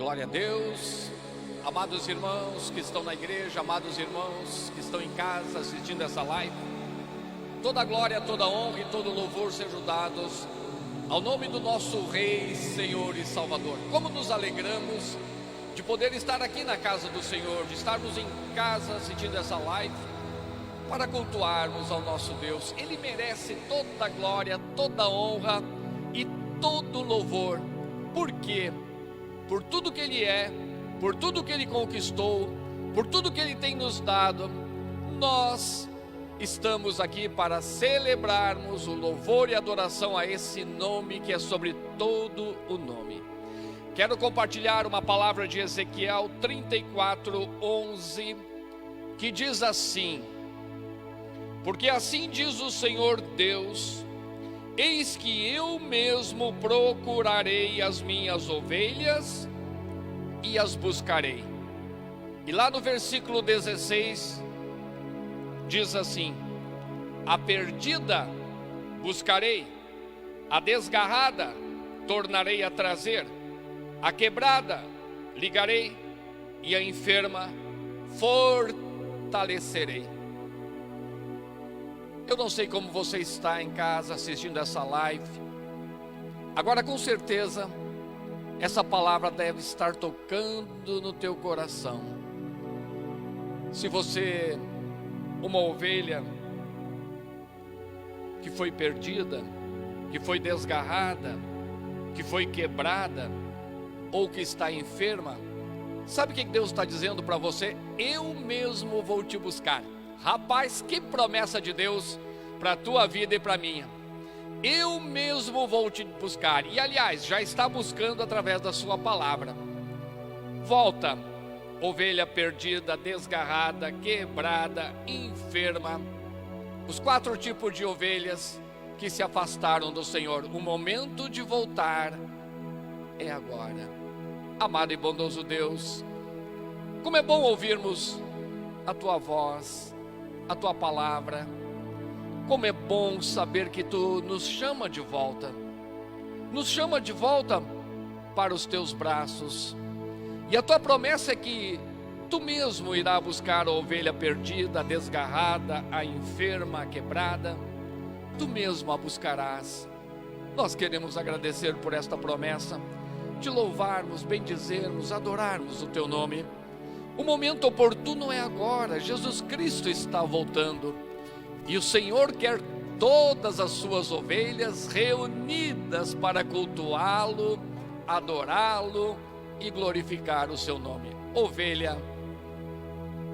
Glória a Deus. Amados irmãos que estão na igreja, amados irmãos que estão em casa assistindo essa live, toda glória, toda honra e todo louvor sejam dados ao nome do nosso Rei, Senhor e Salvador. Como nos alegramos de poder estar aqui na casa do Senhor, de estarmos em casa assistindo essa live, para cultuarmos ao nosso Deus. Ele merece toda glória, toda honra e todo louvor. Por quê? Por tudo que Ele é, por tudo que Ele conquistou, por tudo que Ele tem nos dado. Nós estamos aqui para celebrarmos o louvor e adoração a esse nome que é sobre todo o nome. Quero compartilhar uma palavra de Ezequiel 34:11, que diz assim: porque assim diz o Senhor Deus, eis que eu mesmo procurarei as minhas ovelhas e as buscarei. E lá no versículo 16 diz assim: a perdida buscarei, a desgarrada tornarei a trazer, a quebrada ligarei e a enferma fortalecerei. Eu não sei como você está em casa assistindo essa live. Agora, com certeza, essa palavra deve estar tocando no teu coração. Se você, uma ovelha que foi perdida, que foi desgarrada, que foi quebrada, ou que está enferma, sabe o que Deus está dizendo para você? Eu mesmo vou te buscar. Rapaz, que promessa de Deus para a tua vida e para a minha. Eu mesmo vou te buscar. E aliás, já está buscando através da sua palavra. Volta, ovelha perdida, desgarrada, quebrada, enferma. Os 4 tipos de ovelhas que se afastaram do Senhor. O momento de voltar é agora. Amado e bondoso Deus, como é bom ouvirmos a tua voz, a tua palavra. Como é bom saber que tu nos chama de volta. Nos chama de volta para os teus braços. E a tua promessa é que tu mesmo irá buscar a ovelha perdida, a desgarrada, a enferma, a quebrada. Tu mesmo a buscarás. Nós queremos agradecer por esta promessa, te louvarmos, bendizermos, adorarmos o teu nome. O momento oportuno é agora. Jesus Cristo está voltando e o Senhor quer todas as suas ovelhas reunidas para cultuá-lo, adorá-lo e glorificar o seu nome. Ovelha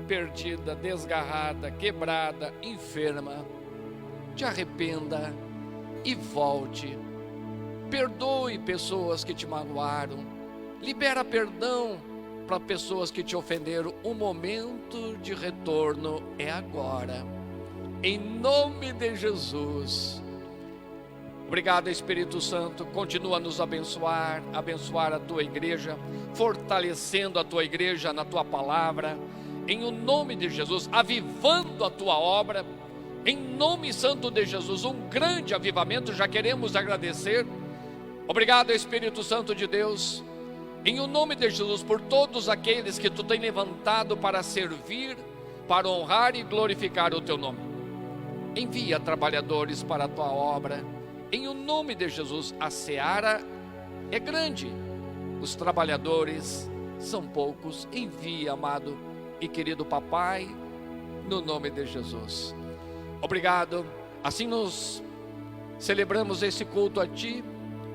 perdida, desgarrada, quebrada, enferma, te arrependa e volte. Perdoe pessoas que te magoaram, libera perdão para pessoas que te ofenderam. O momento de retorno é agora, em nome de Jesus. Obrigado, Espírito Santo. Continua a nos abençoar, abençoar a tua igreja, fortalecendo a tua igreja na tua palavra, em o nome de Jesus, avivando a tua obra, em nome santo de Jesus. Um grande avivamento, já queremos agradecer. Obrigado, Espírito Santo de Deus, em o nome de Jesus, por todos aqueles que tu tem levantado para servir, para honrar e glorificar o teu nome. Envia trabalhadores para a tua obra, em o nome de Jesus. A seara é grande, os trabalhadores são poucos. Envia, amado e querido papai, no nome de Jesus. Obrigado. Assim nos celebramos esse culto a ti,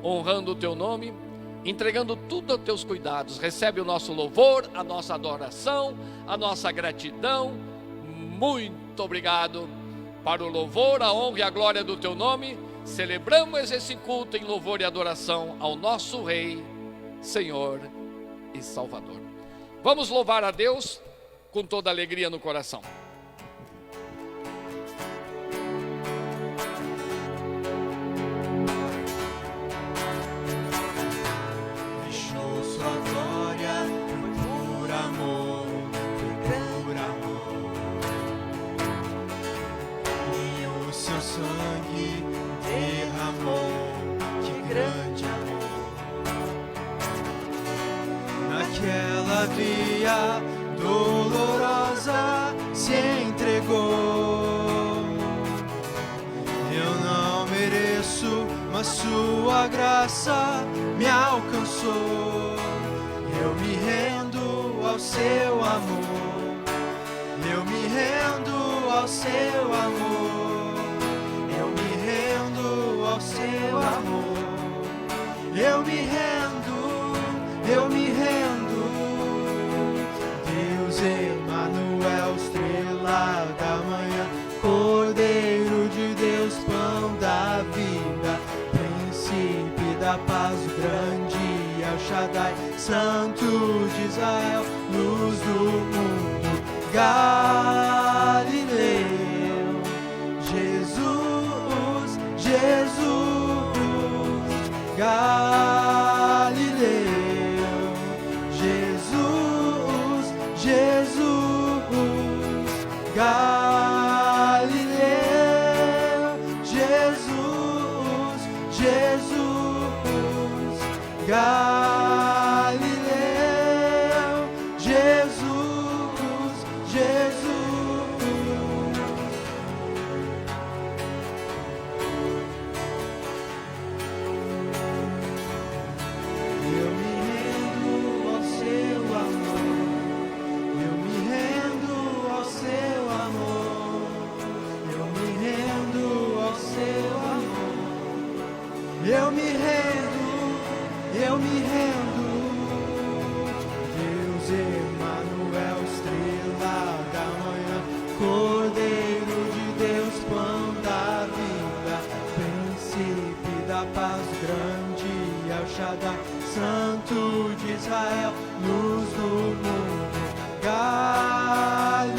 honrando o teu nome, entregando tudo aos teus cuidados. Recebe o nosso louvor, a nossa adoração, a nossa gratidão. Muito obrigado. Para o louvor, a honra e a glória do teu nome, celebramos esse culto em louvor e adoração ao nosso Rei, Senhor e Salvador. Vamos louvar a Deus com toda alegria no coração. Sangue derramou, que grande amor. Na via dolorosa se entregou. Eu não mereço, mas sua graça me alcançou. Eu me rendo ao seu amor. Eu me rendo ao seu amor. Eu me rendo ao seu amor. Eu me rendo, eu me rendo. Deus Emanuel, estrela da manhã, Cordeiro de Deus, pão da vida, príncipe da paz, o grande El Shaddai, Santo de Israel, luz do mundo, Galileu. Jesus, Jesus, Galileu. Jesus, Jesus, Galileu. Jesus, Jesus, Galileu. Jesus, Jesus. Eu me rendo ao seu amor. Eu me rendo ao seu amor. Eu me rendo ao seu amor. Eu me rendo, eu me rendo. Deus Emanuel, estrela da manhã, Cordeiro de Deus, pão da vida, príncipe da paz, grande El Shaddai, Santo de Israel, luz do mundo, Galileu.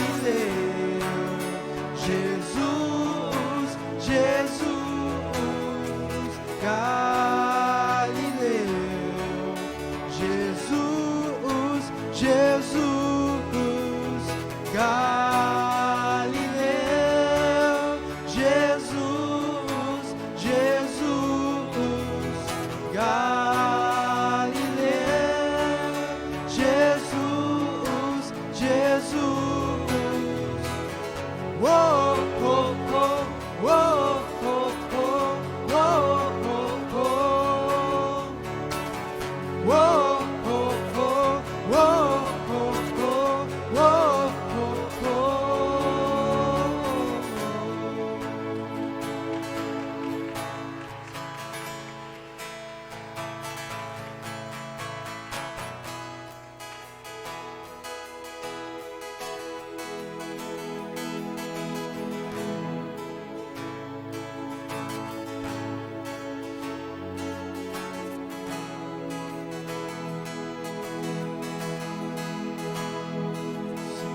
Jesus, Jesus, Galileu. Jesus, Jesus, Galileu. Jesus, Jesus, Galileu. Jesus, Jesus. Whoa, oh, oh, whoa, oh, oh, whoa, oh, oh. Whoa, oh, oh, whoa, oh, oh, whoa, oh, oh.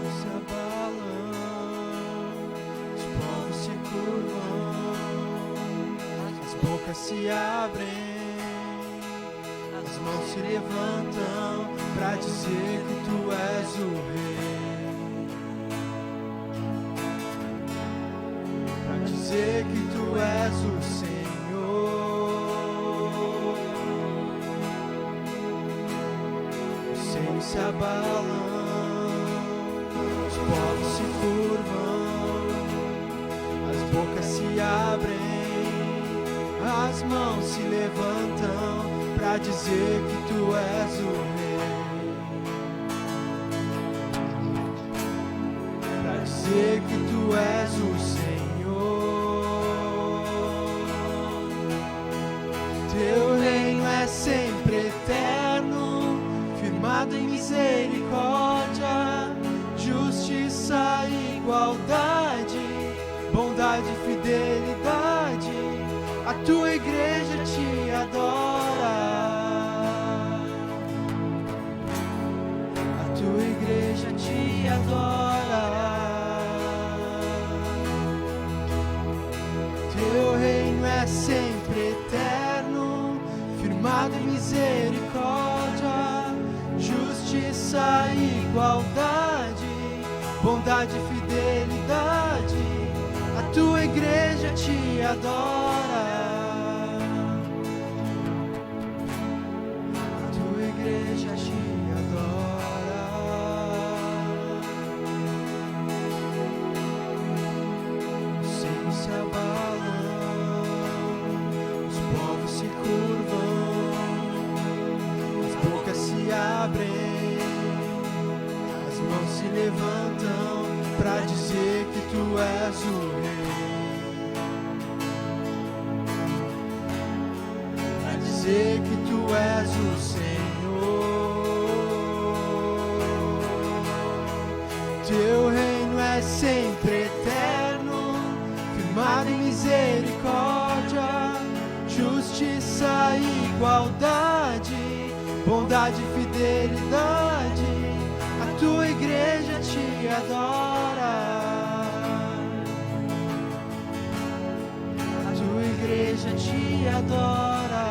Se abalam, os povos se curvam, as bocas se abrem, as mãos se levantam pra dizer que tu és o rei, pra dizer que tu és o Senhor. Os céus se abalam, os povos se curvam, as bocas se abrem, as mãos se levantam pra dizer que tu és o rei, pra dizer que tu és o Senhor. Teu reino é sempre eterno, firmado em misericórdia, justiça e igualdade, bondade e fidelidade. A tua igreja te adora. A tua igreja te adora. Teu reino é sempre eterno, firmado em misericórdia, justiça e igualdade, bondade e fidelidade. A tua igreja te adora. A tua igreja te adora. levantam pra dizer que tu és o rei, pra dizer que tu és o Senhor. Teu reino é sempre eterno, firmado em misericórdia, justiça e igualdade, bondade e fidelidade. A tua igreja te adora, a tua igreja te adora.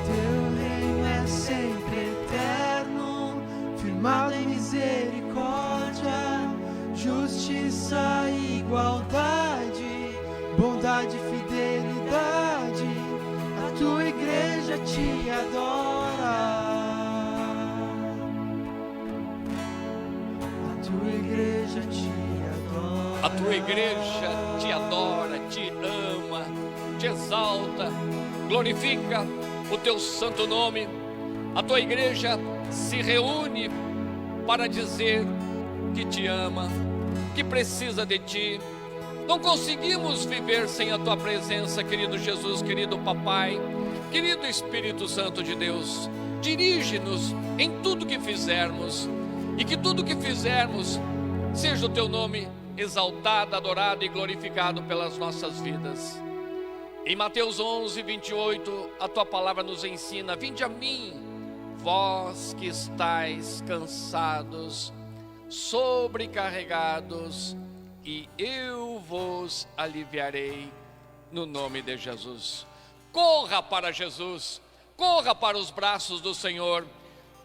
Teu reino é sempre eterno, firmado em misericórdia, justiça e igualdade, bondade e fidelidade. A tua igreja te adora, a tua igreja te adora. A tua igreja te adora, te ama, te exalta, glorifica o teu santo nome. A tua igreja se reúne para dizer que te ama, que precisa de ti. Não conseguimos viver sem a tua presença, querido Jesus, querido Papai, querido Espírito Santo de Deus. Dirige-nos em tudo que fizermos, e que tudo que fizermos seja o teu nome exaltado, adorado e glorificado pelas nossas vidas. Em Mateus 11, 28, a tua palavra nos ensina: vinde a mim, vós que estáis cansados, sobrecarregados, e eu vos aliviarei, no nome de Jesus. Corra para Jesus, corra para os braços do Senhor.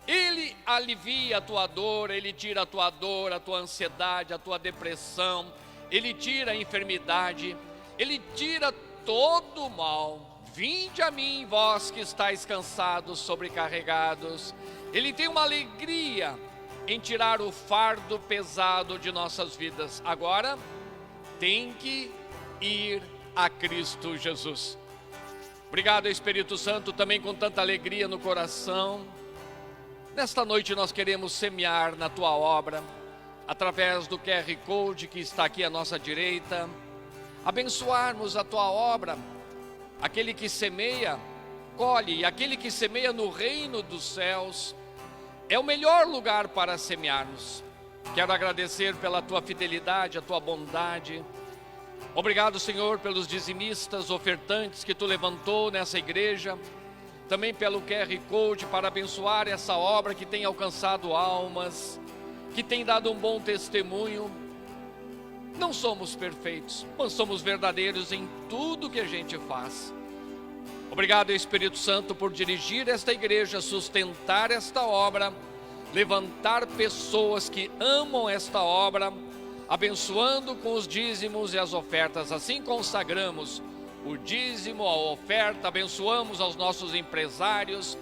Ele alivia a tua dor, Ele tira a tua dor, a tua ansiedade, a tua depressão, Ele tira a enfermidade, Ele tira todo o mal. Vinde a mim, vós que estáis cansados, sobrecarregados. Ele tem uma alegria em tirar o fardo pesado de nossas vidas. Agora, tem que ir a Cristo Jesus. Obrigado, Espírito Santo, também com tanta alegria no coração. Nesta noite nós queremos semear na tua obra, através do QR Code que está aqui à nossa direita, abençoarmos a tua obra. Aquele que semeia, colhe, e aquele que semeia no reino dos céus é o melhor lugar para semearmos. Quero agradecer pela tua fidelidade, a tua bondade. Obrigado, Senhor, pelos dizimistas, ofertantes que tu levantou nessa igreja. Também pelo QR Code para abençoar essa obra que tem alcançado almas, que tem dado um bom testemunho. Não somos perfeitos, mas somos verdadeiros em tudo que a gente faz. Obrigado, Espírito Santo, por dirigir esta igreja, sustentar esta obra, levantar pessoas que amam esta obra, abençoando com os dízimos e as ofertas. Assim consagramos o dízimo, a oferta, abençoamos aos nossos empresários,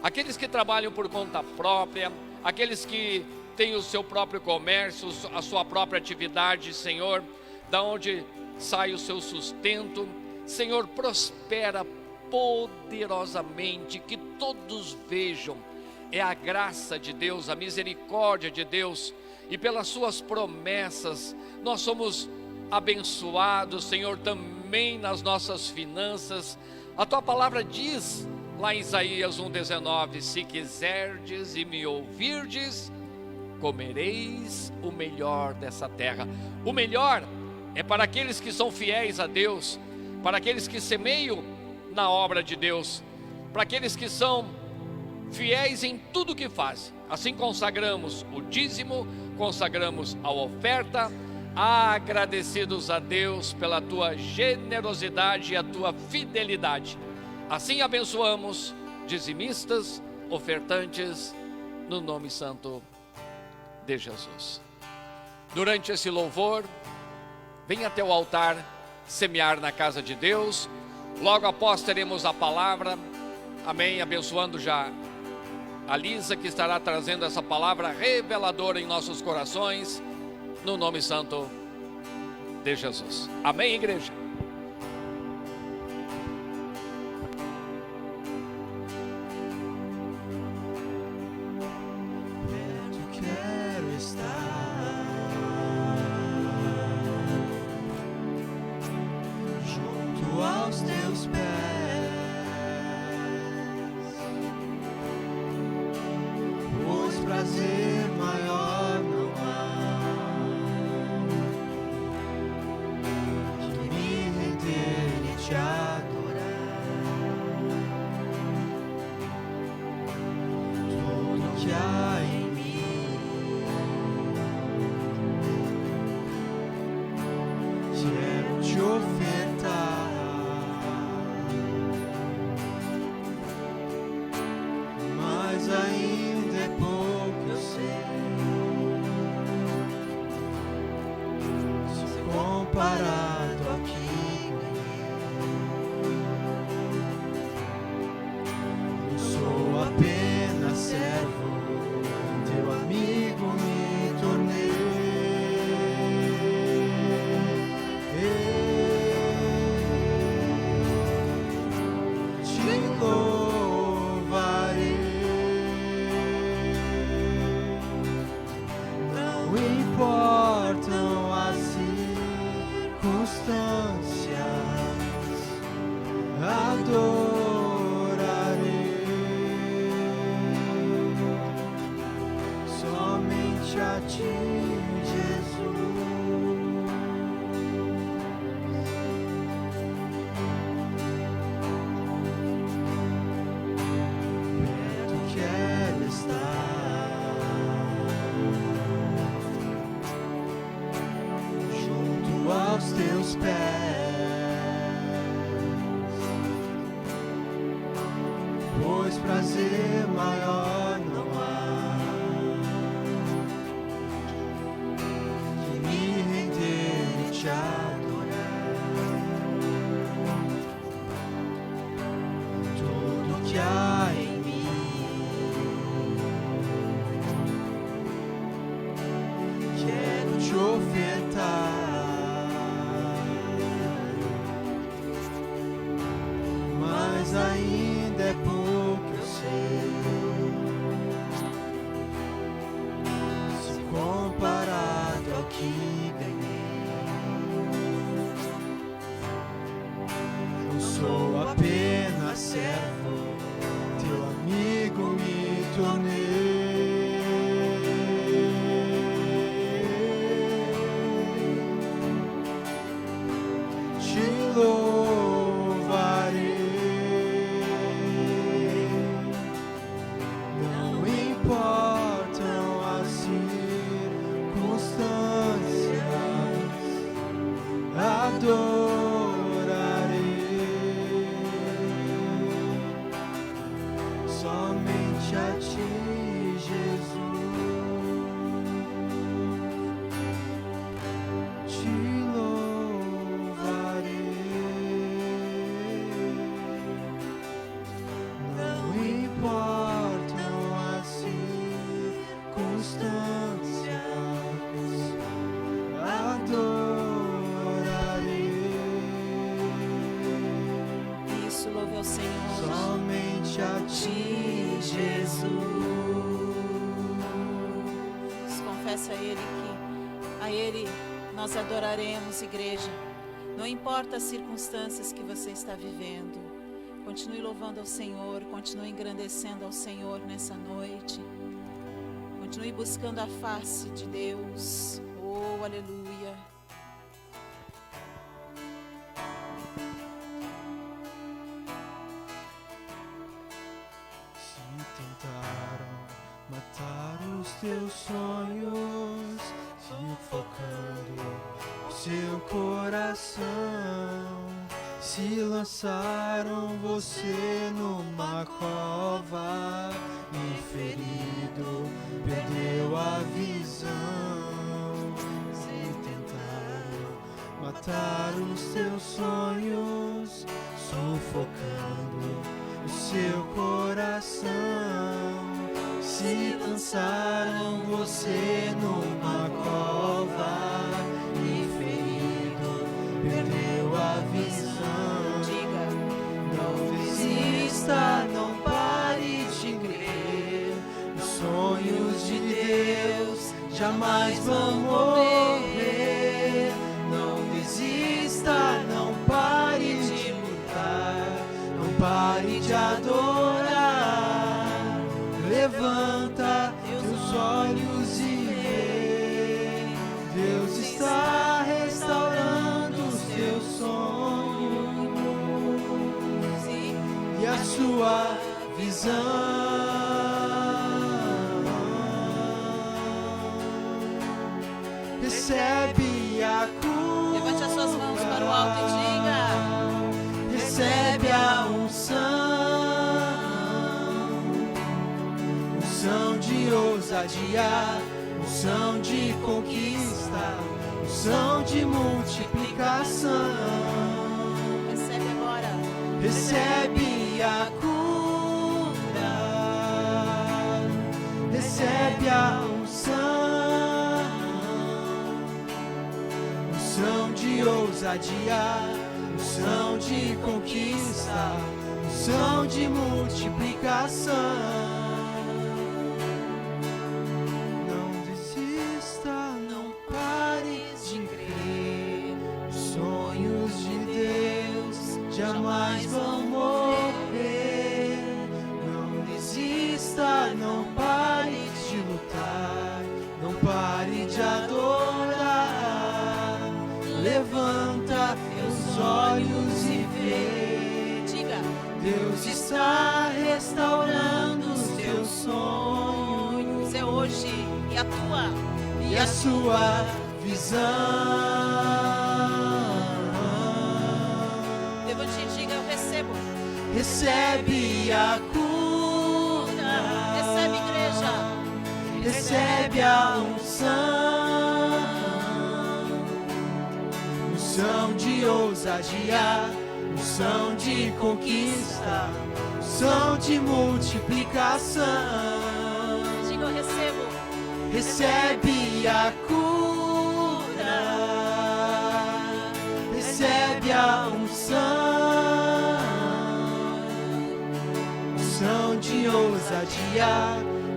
aqueles que trabalham por conta própria, aqueles que têm o seu próprio comércio, a sua própria atividade, Senhor, da onde sai o seu sustento. Senhor, prospera poderosamente, que todos vejam, é a graça de Deus, a misericórdia de Deus, e pelas suas promessas, nós somos abençoados, Senhor, também nas nossas finanças. A tua palavra diz, lá em Isaías 1,19, se quiserdes e me ouvirdes, comereis o melhor dessa terra. O melhor é para aqueles que são fiéis a Deus, para aqueles que semeiam na obra de Deus, para aqueles que são fiéis em tudo que fazem. Assim consagramos o dízimo, consagramos a oferta, agradecidos a Deus pela tua generosidade e a tua fidelidade. Assim abençoamos dizimistas, ofertantes, no nome santo de Jesus. Durante esse louvor, venha até o altar semear na casa de Deus. Logo após teremos a palavra, amém, abençoando já a Lisa, que estará trazendo essa palavra reveladora em nossos corações, no nome santo de Jesus. Amém, igreja? te ofertar, mas ainda é pouco, eu sei. Se comparado ao que eu sou apenas servo, teu amigo me tornei. Te louvarei, não importam as circunstâncias, adorarei somente a ti, Jesus. Perto quero estar, junto aos teus pés, pois prazer maior não há que me render e te adorar. Tudo que há em mim quero te ofertar, mas ainda é pouco, eu sei. Se comparado ao que ganhei, eu sou apenas servo, teu amigo me tornei. Te louvarei, não importam as circunstâncias, adorarei somente a ti, Jesus. Te louvarei, não importam as circunstâncias, adorarei Isso, louve ao Senhor. somente a ti, Jesus. Confessa a Ele que a Ele nós adoraremos, igreja. Não importa as circunstâncias que você está vivendo. Continue louvando ao Senhor, continue engrandecendo ao Senhor nessa noite. Continue buscando a face de Deus. Oh, aleluia. Se tentaram matar os teus sonhos, sufocando o seu coração, se lançaram você numa cova e ferido perdeu a visão. Se tentaram matar os teus sonhos, sufocando o seu coração, se lançaram você numa cova e ferido perdeu a visão. Diga, Não desista, não pare de crer, os sonhos de Deus jamais vão morrer. Não desista, não pare de lutar, não pare de adorar. Levanta teus olhos e vê, Deus está restaurando os teus sonhos e a sua visão. Recebe a cura. levante as suas mãos para o ousadia, unção de conquista, unção de multiplicação. Recebe agora. Recebe a cura, recebe a unção, unção de ousadia, unção de conquista, unção de multiplicação. Não desista, não pares de crer. Os sonhos de Deus jamais vão morrer. Não desista, não pare de lutar, não pare de adorar. Levanta teus olhos e vê. Diga. Deus está restaurando os teus sonhos. É hoje. E a tua. E a sua visão. Levante e diga, eu recebo. Recebe a cura, Recebe, igreja. recebe a unção, unção de ousadia, unção de conquista, unção de multiplicação. Diga, eu recebo. Recebe a cura, recebe a unção, unção de ousadia,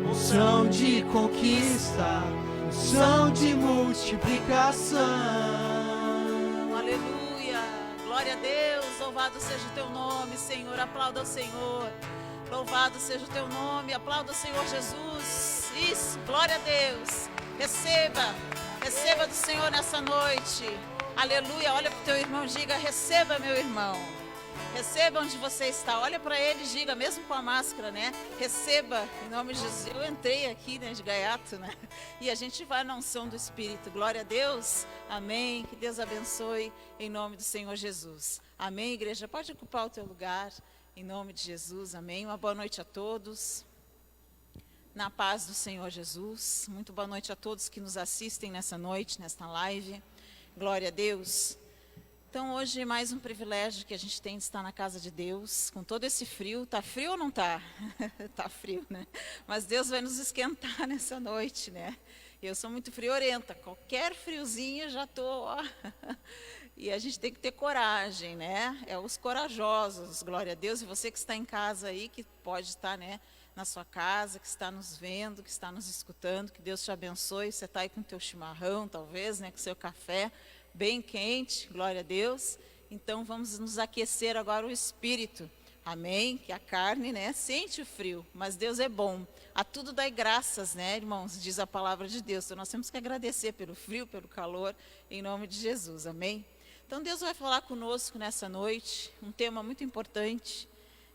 unção de conquista, unção de multiplicação. Aleluia. Glória a Deus. Louvado seja o teu nome, Senhor. Aplauda o Senhor. Louvado seja o teu nome. Aplauda o Senhor Jesus. Isso. Glória a Deus. Receba. Receba do Senhor nessa noite. Aleluia. Olha para o teu irmão e diga, receba, meu irmão. Receba onde você está. Olha para ele e diga, mesmo com a máscara, né? Receba, em nome de Jesus. Eu entrei aqui, né, de gaiato, né? E a gente vai na unção do Espírito. Glória a Deus. Amém. Que Deus abençoe em nome do Senhor Jesus. Amém, igreja. Pode ocupar o teu lugar em nome de Jesus. Amém. Uma boa noite a todos. Na paz do Senhor Jesus. Muito boa noite a todos que nos assistem nessa noite, nesta live. Glória a Deus. Então, hoje, mais um privilégio que a gente tem de estar na casa de Deus, com todo esse frio. Tá frio ou não tá? Tá frio, né? Mas Deus vai nos esquentar nessa noite, né? Eu sou muito friorenta, qualquer friozinho já tô, ó. E a gente tem que ter coragem, né? É os corajosos, glória a Deus. E você que está em casa aí, que pode estar, né, na sua casa, que está nos vendo, que está nos escutando, que Deus te abençoe. Você está aí com o teu chimarrão, talvez, né, com o seu café bem quente, glória a Deus. Então vamos nos aquecer agora o espírito, amém? Que a carne, né, sente o frio, mas Deus é bom. A tudo dai graças, né, irmãos? Diz a palavra de Deus. Então nós temos que agradecer pelo frio, pelo calor, em nome de Jesus, amém? Então Deus vai falar conosco nessa noite, um tema muito importante,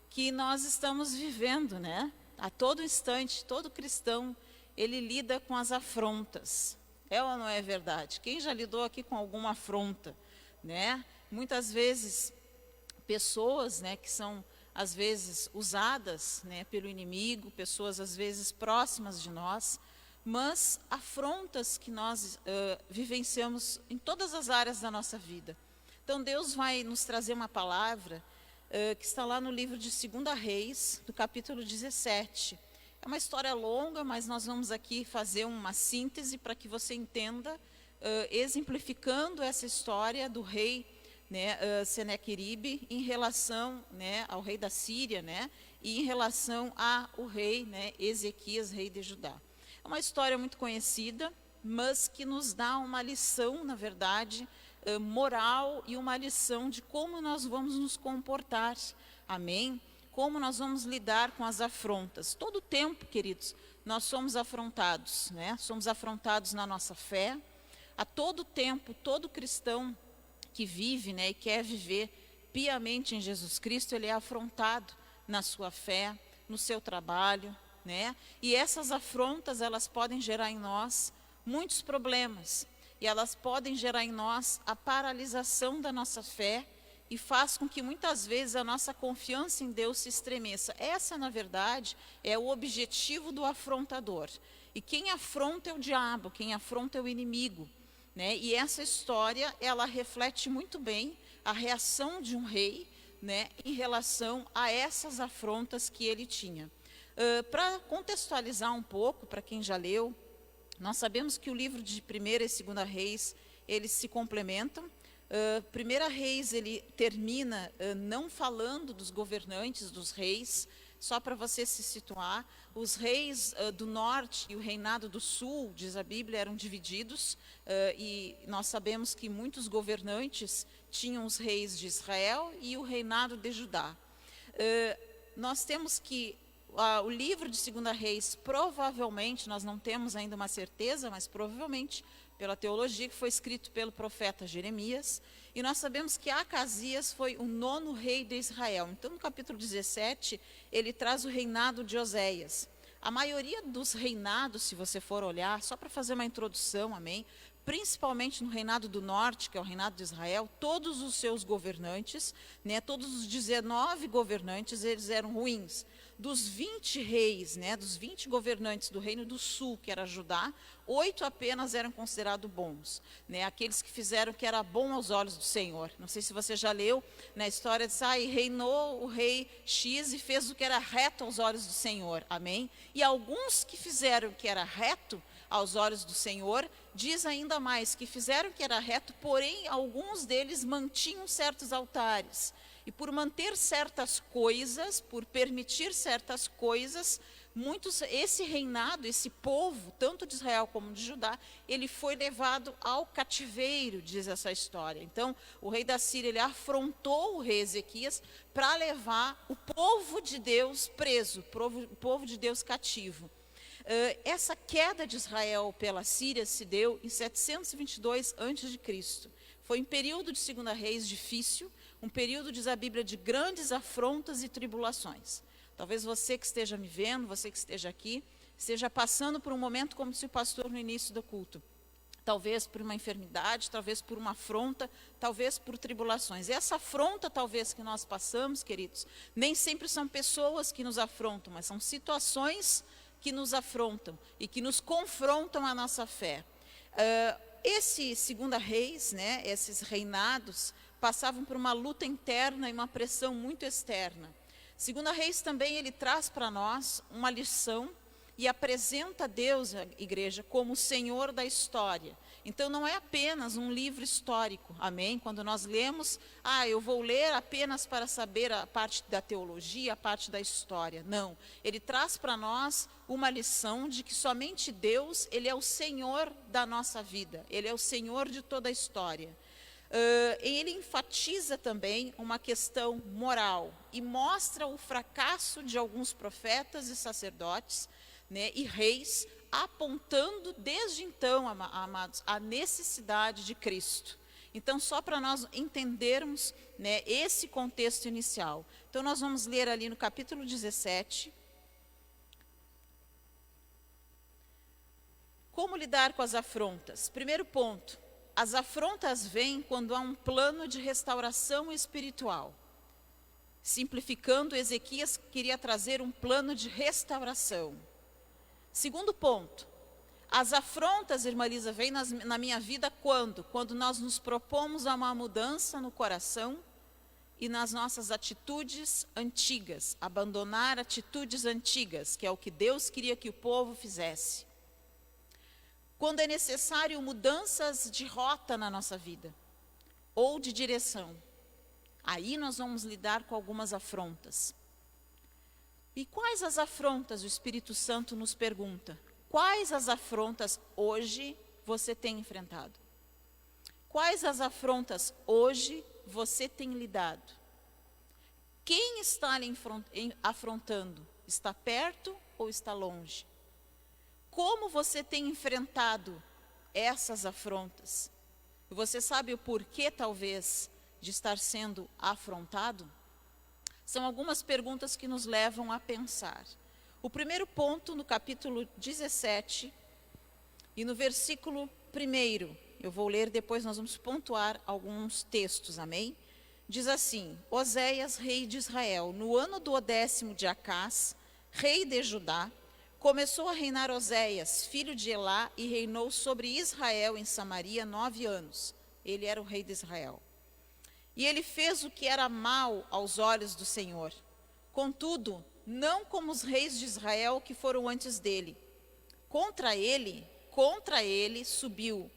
que nós estamos vivendo, né? A todo instante, todo cristão, ele lida com as afrontas. É ou não é verdade? Quem já lidou aqui com alguma afronta, né? Muitas vezes, pessoas, né, que são, às vezes, usadas, né, pelo inimigo, pessoas, às vezes, próximas de nós, mas afrontas que nós vivenciamos em todas as áreas da nossa vida. Então, Deus vai nos trazer uma palavra que está lá no livro de 2 Reis, do capítulo 17. É uma história longa, mas nós vamos aqui fazer uma síntese para que você entenda, exemplificando essa história do rei, né, Senaqueribe, em relação, né, ao rei da Síria, né, e em relação ao rei, né, Ezequias, rei de Judá. É uma história muito conhecida, mas que nos dá uma lição, na verdade, moral e uma lição de como nós vamos nos comportar. Amém? Como nós vamos lidar com as afrontas. Todo tempo, queridos, nós somos afrontados, né? Somos afrontados na nossa fé. A todo tempo, todo cristão que vive, né, e quer viver piamente em Jesus Cristo, ele é afrontado na sua fé, no seu trabalho, né? E essas afrontas, elas podem gerar em nós muitos problemas. E elas podem gerar em nós a paralisação da nossa fé, e faz com que muitas vezes a nossa confiança em Deus se estremeça. Essa, na verdade, é o objetivo do afrontador. E quem afronta é o diabo, quem afronta é o inimigo, né? E essa história, ela reflete muito bem a reação de um rei, né, em relação a essas afrontas que ele tinha. Para contextualizar um pouco, para quem já leu, nós sabemos que o livro de 1ª e 2ª Reis, eles se complementam. 1ª Reis, ele termina não falando dos governantes, dos reis. Só para você se situar, os reis do norte e o reinado do sul, diz a Bíblia, eram divididos, e nós sabemos que muitos governantes tinham os reis de Israel e o reinado de Judá. Nós temos que o livro de 2ª Reis, provavelmente, nós não temos ainda uma certeza, mas provavelmente, pela teologia, que foi escrito pelo profeta Jeremias, e nós sabemos que Acasias foi o 9º rei de Israel. Então, no capítulo 17, ele traz o reinado de Oséias. A maioria dos reinados, se você for olhar, só para fazer uma introdução, amém? Principalmente no reinado do norte, que é o reinado de Israel, todos os seus governantes, né, todos os 19 governantes, eles eram ruins. Dos 20 reis, né, dos 20 governantes do reino do sul, que era Judá, 8 apenas eram considerados bons, né, aqueles que fizeram o que era bom aos olhos do Senhor. Não sei se você já leu na história de reinou o rei X e fez o que era reto aos olhos do Senhor, amém? E alguns que fizeram o que era reto aos olhos do Senhor, diz ainda mais, que fizeram o que era reto, porém alguns deles mantinham certos altares. E por manter certas coisas, por permitir certas coisas, esse reinado, esse povo, tanto de Israel como de Judá, ele foi levado ao cativeiro, diz essa história. Então, o rei da Síria, ele afrontou o rei Ezequias para levar o povo de Deus preso, o povo de Deus cativo. Essa queda de Israel pela Síria se deu em 722 a.C. Foi um período de 2ª Reis difícil, um período, diz a Bíblia, de grandes afrontas e tribulações. Talvez você que esteja me vendo, você que esteja aqui, esteja passando por um momento como se o pastor no início do culto. Talvez por uma enfermidade, talvez por uma afronta, talvez por tribulações. E essa afronta, talvez, que nós passamos, queridos, nem sempre são pessoas que nos afrontam, mas são situações que nos afrontam e que nos confrontam a nossa fé. Esse 2ª Reis, né, esses reinados, passavam por uma luta interna e uma pressão muito externa. 2ª Reis também, ele traz para nós uma lição e apresenta Deus, a igreja, como o Senhor da história. Então, não é apenas um livro histórico, amém? Quando nós lemos, eu vou ler apenas para saber a parte da teologia, a parte da história. Não, ele traz para nós uma lição de que somente Deus, ele é o Senhor da nossa vida, ele é o Senhor de toda a história. Ele enfatiza também uma questão moral e mostra o fracasso de alguns profetas e sacerdotes, né, e reis, apontando desde então, amados, a necessidade de Cristo. Então, só para nós entendermos, né, esse contexto inicial. Então, nós vamos ler ali no capítulo 17. Como lidar com as afrontas? Primeiro ponto, as afrontas vêm quando há um plano de restauração espiritual. Simplificando, Ezequias queria trazer um plano de restauração. Segundo ponto, as afrontas, irmã Lisa, vêm na minha vida quando? Quando nós nos propomos a uma mudança no coração e nas nossas atitudes antigas, abandonar atitudes antigas, que é o que Deus queria que o povo fizesse. Quando é necessário mudanças de rota na nossa vida, ou de direção, aí nós vamos lidar com algumas afrontas. E quais as afrontas? O Espírito Santo nos pergunta. Quais as afrontas hoje você tem enfrentado? Quais as afrontas hoje você tem lidado? Quem está lhe afrontando? Está perto ou está longe? Como você tem enfrentado essas afrontas? Você sabe o porquê, talvez, de estar sendo afrontado? São algumas perguntas que nos levam a pensar. O primeiro ponto, no capítulo 17, e no versículo 1, eu vou ler, depois nós vamos pontuar alguns textos, amém? Diz assim: Oséias, rei de Israel, no ano do 10º de Acás, rei de Judá, Começou a reinar Oséias, filho de Elá, e reinou sobre Israel em Samaria 9 anos. Ele era o rei de Israel. E ele fez o que era mal aos olhos do Senhor. Contudo, não como os reis de Israel que foram antes dele. Contra ele subiu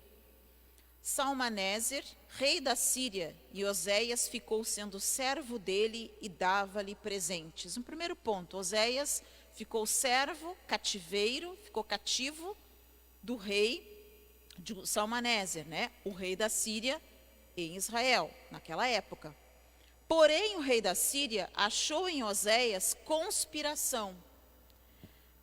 Salmaneser, rei da Síria, e Oséias ficou sendo servo dele e dava-lhe presentes. No primeiro ponto, Oséias ficou servo, ficou cativo do rei de Salmaneser, né? O rei da Síria em Israel, naquela época. Porém, o rei da Síria achou em Oséias conspiração,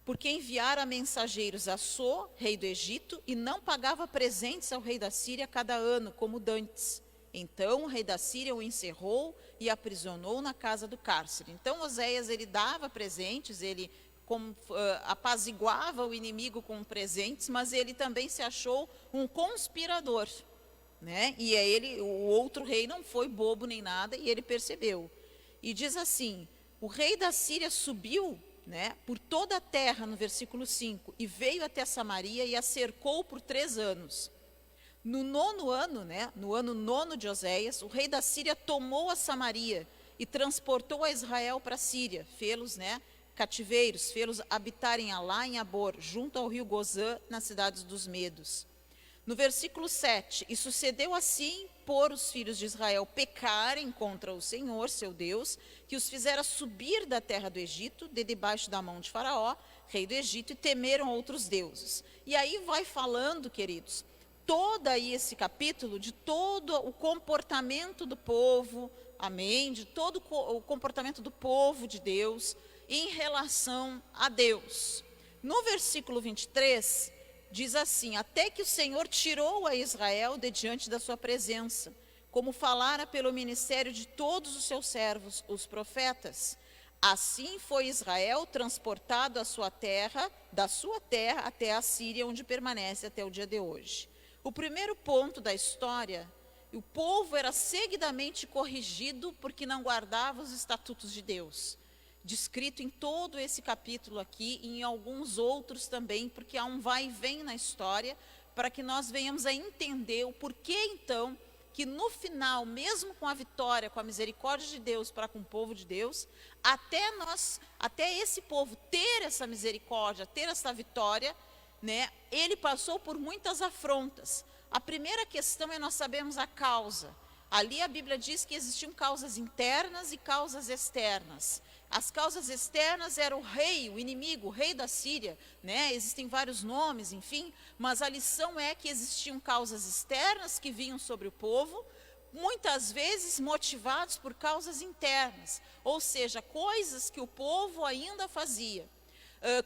porque enviara mensageiros a So, rei do Egito, e não pagava presentes ao rei da Síria cada ano, como dantes. Então o rei da Síria o encerrou e aprisionou na casa do cárcere. Então Oséias, ele dava presentes, ele apaziguava o inimigo com presentes, mas ele também se achou um conspirador, né? E o outro rei não foi bobo nem nada, e ele percebeu. E diz assim: o rei da Síria subiu, né, por toda a terra, no versículo 5, e veio até Samaria e a cercou por 3 anos. No 9º ano, né, no ano 9 de Oséias, o rei da Síria tomou a Samaria e transportou a Israel para a Síria, fê-los, né, cativeiros, fê-los habitarem Alá em Abor, junto ao rio Gozã, nas cidades dos Medos. No versículo 7, e sucedeu assim por os filhos de Israel pecarem contra o Senhor, seu Deus, que os fizera subir da terra do Egito, de debaixo da mão de Faraó, rei do Egito, e temeram outros deuses. E aí vai falando, queridos, todo aí esse capítulo, de todo o comportamento do povo, amém, de todo o comportamento do povo de Deus em relação a Deus. No versículo 23, diz assim: até que o Senhor tirou a Israel de diante da sua presença, como falara pelo ministério de todos os seus servos, os profetas. Assim foi Israel transportado da sua terra até a Síria, onde permanece até o dia de hoje. O primeiro ponto da história: o povo era seguidamente corrigido porque não guardava os estatutos de Deus, descrito em todo esse capítulo aqui e em alguns outros também, porque há um vai e vem na história, para que nós venhamos a entender o porquê então que no final, mesmo com a vitória, com a misericórdia de Deus para com o povo de Deus, até esse povo ter essa misericórdia, ter essa vitória, né, ele passou por muitas afrontas. A primeira questão é nós sabemos a causa. Ali a Bíblia diz que existiam causas internas e causas externas. As causas externas eram o rei, o inimigo, o rei da Síria, né? Existem vários nomes, enfim, mas a lição é que existiam causas externas que vinham sobre o povo, muitas vezes motivados por causas internas, ou seja, coisas que o povo ainda fazia,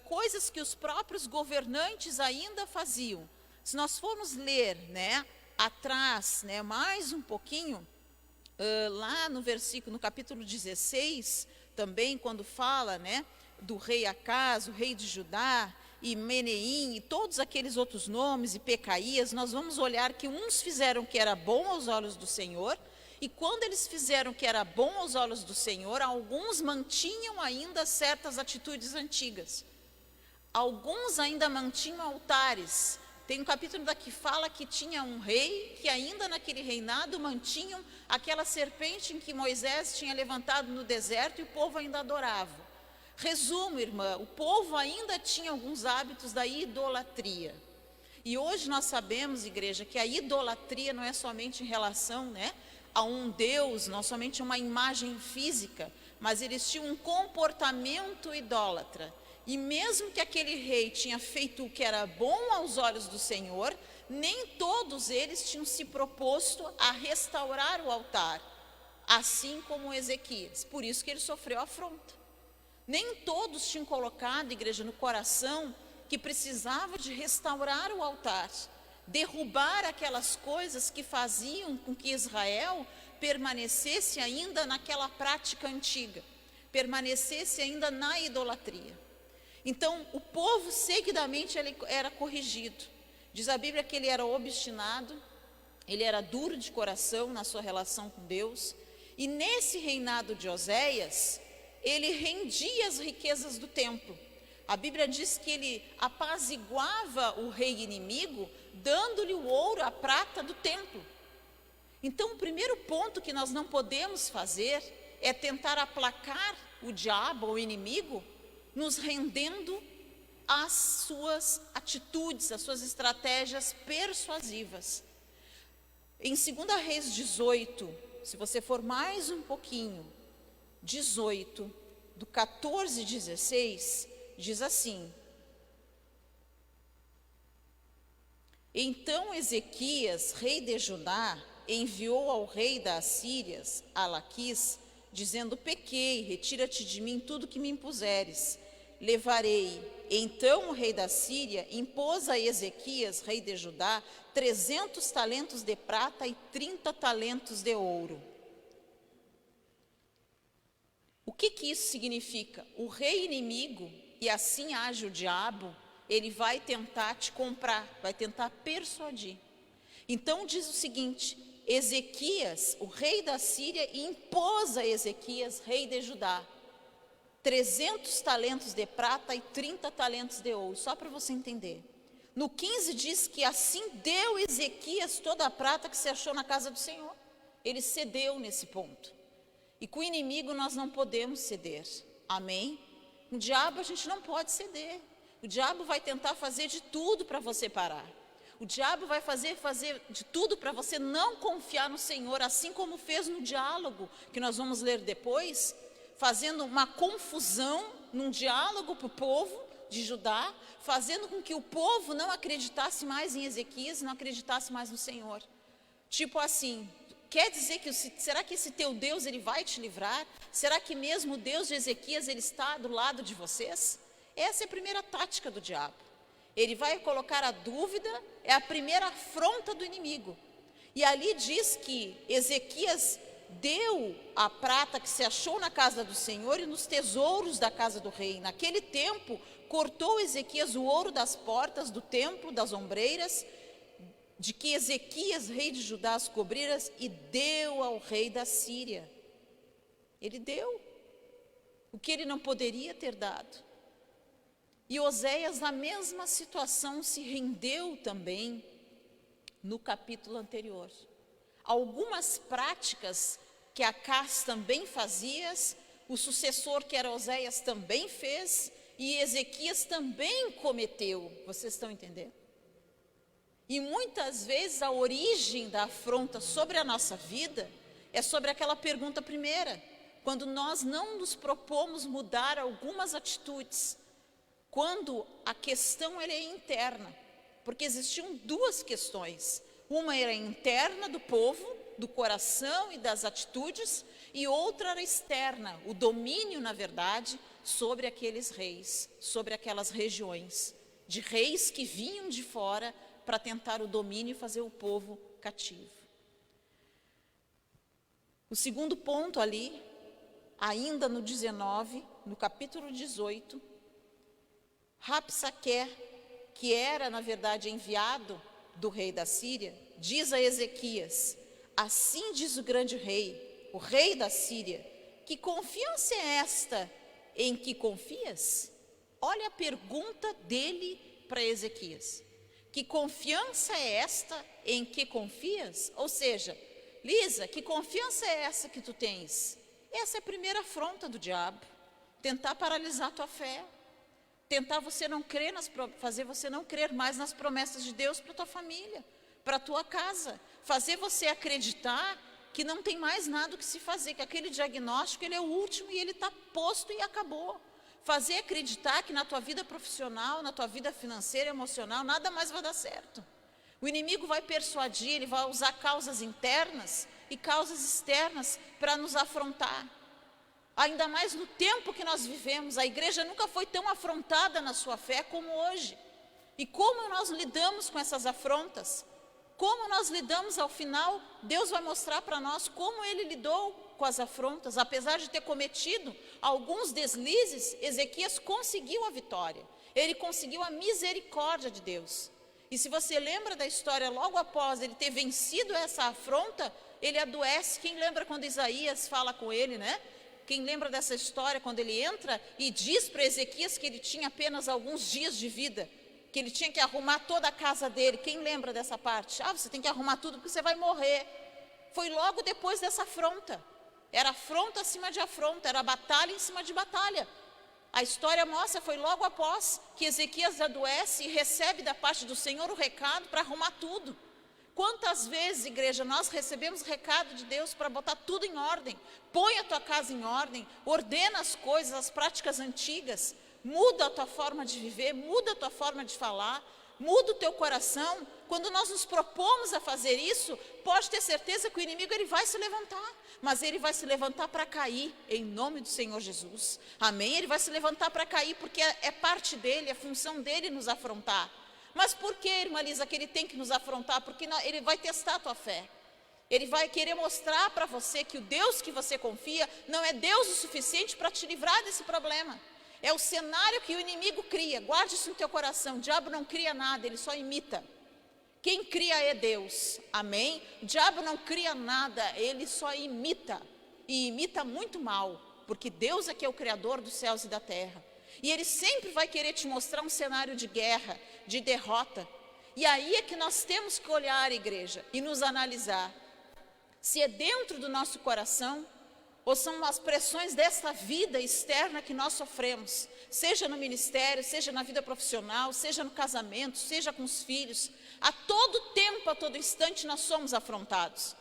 coisas que os próprios governantes ainda faziam. Se nós formos ler, né, atrás, né, mais um pouquinho, lá no capítulo 16, também quando fala, né, do rei Acás, o rei de Judá, e Meneim, e todos aqueles outros nomes, e Pecaías, nós vamos olhar que uns fizeram o que era bom aos olhos do Senhor, e quando eles fizeram o que era bom aos olhos do Senhor, alguns mantinham ainda certas atitudes antigas. Alguns ainda mantinham altares. Tem um capítulo daqui que fala que tinha um rei que ainda naquele reinado mantinham aquela serpente em que Moisés tinha levantado no deserto e o povo ainda adorava. Resumo, irmã, o povo ainda tinha alguns hábitos da idolatria. E hoje nós sabemos, igreja, que a idolatria não é somente em relação, né, a um Deus, não somente uma imagem física, mas eles tinham um comportamento idólatra. E mesmo que aquele rei tinha feito o que era bom aos olhos do Senhor, nem todos eles tinham se proposto a restaurar o altar, assim como Ezequias. Por isso que ele sofreu afronta. Nem todos tinham colocado, igreja, no coração que precisava de restaurar o altar, derrubar aquelas coisas que faziam com que Israel permanecesse ainda naquela prática antiga, permanecesse ainda na idolatria. Então, o povo seguidamente ele era corrigido. Diz a Bíblia que ele era obstinado, ele era duro de coração na sua relação com Deus. E nesse reinado de Oséias, ele rendia as riquezas do templo. A Bíblia diz que ele apaziguava o rei inimigo, dando-lhe o ouro, a prata do templo. Então, o primeiro ponto que nós não podemos fazer é tentar aplacar o diabo, o inimigo, nos rendendo às suas atitudes, às suas estratégias persuasivas. Em 2 Reis 18, se você for mais um pouquinho, 18, do 14 e 16, diz assim: Então Ezequias, rei de Judá, enviou ao rei da Assíria, a Laquis, dizendo: Pequei, retira-te de mim tudo que me impuseres, levarei. Então o rei da Síria impôs a Ezequias, rei de Judá, 300 talentos de prata e 30 talentos de ouro. O que isso significa? O rei inimigo, e assim age o diabo, ele vai tentar te comprar, vai tentar persuadir. Então diz o seguinte: Ezequias, o rei da Síria, impôs a Ezequias, rei de Judá, 300 talentos de prata e 30 talentos de ouro, só para você entender. No 15 diz que assim deu Ezequias toda a prata que se achou na casa do Senhor. Ele cedeu nesse ponto. E com o inimigo nós não podemos ceder, amém? O diabo a gente não pode ceder. O diabo vai tentar fazer de tudo para você parar. O diabo vai fazer de tudo para você não confiar no Senhor, assim como fez no diálogo, que nós vamos ler depois, fazendo uma confusão num diálogo para o povo de Judá, fazendo com que o povo não acreditasse mais em Ezequias, não acreditasse mais no Senhor. Tipo assim, quer dizer que, será que esse teu Deus ele vai te livrar? Será que mesmo o Deus de Ezequias ele está do lado de vocês? Essa é a primeira tática do diabo. Ele vai colocar a dúvida, é a primeira afronta do inimigo. E ali diz que Ezequias deu a prata que se achou na casa do Senhor e nos tesouros da casa do rei. Naquele tempo, cortou Ezequias o ouro das portas do templo, das ombreiras, de que Ezequias, rei de Judá, as cobriras, e deu ao rei da Síria. Ele deu o que ele não poderia ter dado. E Oséias, na mesma situação, se rendeu também no capítulo anterior. Algumas práticas que Acás também fazia, o sucessor que era Oséias também fez, e Ezequias também cometeu. Vocês estão entendendo? E muitas vezes a origem da afronta sobre a nossa vida é sobre aquela pergunta primeira, quando nós não nos propomos mudar algumas atitudes, quando a questão ela é interna, porque existiam duas questões. Uma era interna do povo, do coração e das atitudes, e outra era externa, o domínio, na verdade, sobre aqueles reis, sobre aquelas regiões, de reis que vinham de fora para tentar o domínio e fazer o povo cativo. O segundo ponto ali, ainda no 19, no capítulo 18, Rabsaque, que era, na verdade, enviado do rei da Síria, diz a Ezequias: assim diz o grande rei, o rei da Síria, que confiança é esta em que confias? Olha a pergunta dele para Ezequias. Que confiança é esta em que confias? Ou seja, Lisa, que confiança é essa que tu tens? Essa é a primeira afronta do diabo. Tentar paralisar a tua fé. Tentar você não crer, fazer você não crer mais nas promessas de Deus para a tua família, para a tua casa. Fazer você acreditar que não tem mais nada o que se fazer, que aquele diagnóstico ele é o último e ele está posto e acabou. Fazer acreditar que na tua vida profissional, na tua vida financeira, emocional, nada mais vai dar certo. O inimigo vai persuadir, ele vai usar causas internas e causas externas para nos afrontar. Ainda mais no tempo que nós vivemos, a igreja nunca foi tão afrontada na sua fé como hoje. E como nós lidamos com essas afrontas? Como nós lidamos ao final? Deus vai mostrar para nós como ele lidou com as afrontas. Apesar de ter cometido alguns deslizes, Ezequias conseguiu a vitória. Ele conseguiu a misericórdia de Deus. E se você lembra da história, logo após ele ter vencido essa afronta, ele adoece. Quem lembra quando Isaías fala com ele, né? Quem lembra dessa história, quando ele entra e diz para Ezequias que ele tinha apenas alguns dias de vida, que ele tinha que arrumar toda a casa dele? Quem lembra dessa parte? Você tem que arrumar tudo porque você vai morrer. Foi logo depois dessa afronta. Era afronta acima de afronta, era batalha em cima de batalha. A história mostra, foi logo após que Ezequias adoece e recebe da parte do Senhor o recado para arrumar tudo. Quantas vezes, igreja, nós recebemos recado de Deus para botar tudo em ordem? Põe a tua casa em ordem, ordena as coisas, as práticas antigas, muda a tua forma de viver, muda a tua forma de falar, muda o teu coração. Quando nós nos propomos a fazer isso, pode ter certeza que o inimigo ele vai se levantar, mas ele vai se levantar para cair, em nome do Senhor Jesus, amém? Ele vai se levantar para cair, porque é parte dele, é função dele nos afrontar. Mas por que, irmã Lisa, que ele tem que nos afrontar? Porque ele vai testar a tua fé. Ele vai querer mostrar para você que o Deus que você confia não é Deus o suficiente para te livrar desse problema. É o cenário que o inimigo cria. Guarde isso no teu coração. O diabo não cria nada, ele só imita. Quem cria é Deus, amém? O diabo não cria nada, ele só imita. E imita muito mal, porque Deus é que é o criador dos céus e da terra. E ele sempre vai querer te mostrar um cenário de guerra, de derrota. E aí é que nós temos que olhar, igreja, e nos analisar. Se é dentro do nosso coração, ou são as pressões desta vida externa que nós sofremos, seja no ministério, seja na vida profissional, seja no casamento, seja com os filhos. A todo tempo, a todo instante nós somos afrontados.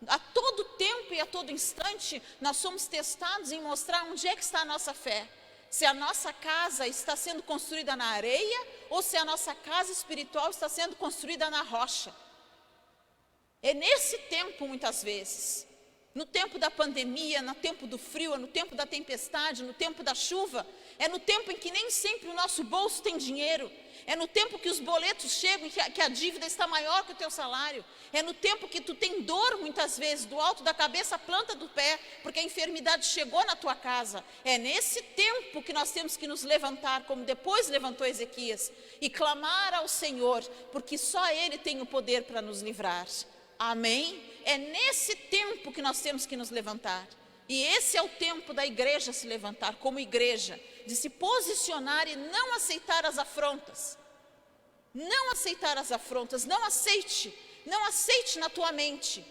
A todo tempo e a todo instante nós somos testados em mostrar onde é que está a nossa fé. Se a nossa casa está sendo construída na areia ou se a nossa casa espiritual está sendo construída na rocha. É nesse tempo, muitas vezes, no tempo da pandemia, no tempo do frio, no tempo da tempestade, no tempo da chuva, é no tempo em que nem sempre o nosso bolso tem dinheiro, é no tempo que os boletos chegam e que a dívida está maior que o teu salário, é no tempo que tu tem dor muitas vezes, do alto da cabeça à planta do pé, porque a enfermidade chegou na tua casa. É nesse tempo que nós temos que nos levantar, como depois levantou Ezequias, e clamar ao Senhor, porque só Ele tem o poder para nos livrar. Amém? É nesse tempo que nós temos que nos levantar. E esse é o tempo da igreja se levantar como igreja, de se posicionar e não aceitar as afrontas. Não aceitar as afrontas, não aceite na tua mente.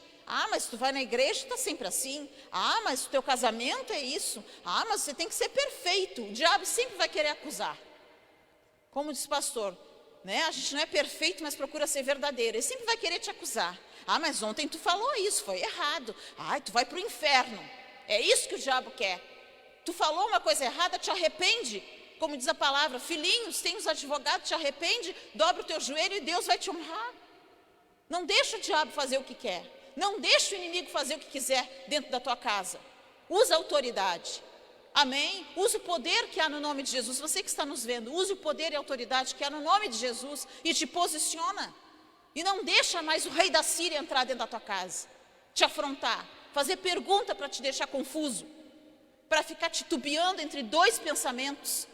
Mas tu vai na igreja e está sempre assim. Mas o teu casamento é isso. Mas você tem que ser perfeito. O diabo sempre vai querer acusar. Como diz o pastor, né? A gente não é perfeito, mas procura ser verdadeiro. Ele sempre vai querer te acusar. Mas ontem tu falou isso, foi errado. Tu vai para o inferno. É isso que o diabo quer. Tu falou uma coisa errada, te arrepende. Como diz a palavra, filhinhos, tem os advogados, te arrepende, dobra o teu joelho e Deus vai te honrar. Não deixa o diabo fazer o que quer. Não deixa o inimigo fazer o que quiser dentro da tua casa. Usa a autoridade. Amém? Use o poder que há no nome de Jesus. Você que está nos vendo, use o poder e a autoridade que há no nome de Jesus e te posiciona. E não deixa mais o rei da Síria entrar dentro da tua casa, te afrontar, fazer pergunta para te deixar confuso, para ficar titubeando entre dois pensamentos.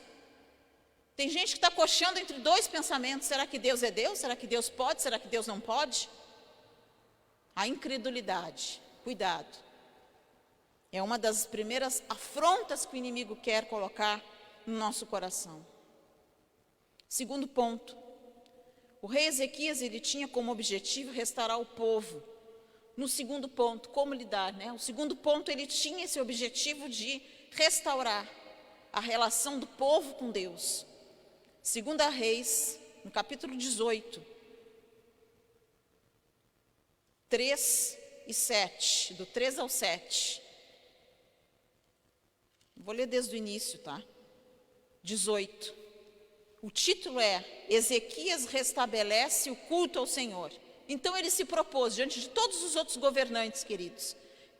Tem gente que está coxando entre dois pensamentos. Será que Deus é Deus? Será que Deus pode? Será que Deus não pode? A incredulidade, cuidado. É uma das primeiras afrontas que o inimigo quer colocar no nosso coração. Segundo ponto, o rei Ezequias, ele tinha como objetivo restaurar o povo. No segundo ponto, como lidar, né? O segundo ponto, ele tinha esse objetivo de restaurar a relação do povo com Deus. 2 Reis, no capítulo 18, 3 e 7, do 3 ao 7. Vou ler desde o início, tá? 18. O título é Ezequias restabelece o culto ao Senhor. Então ele se propôs, diante de todos os outros governantes, queridos,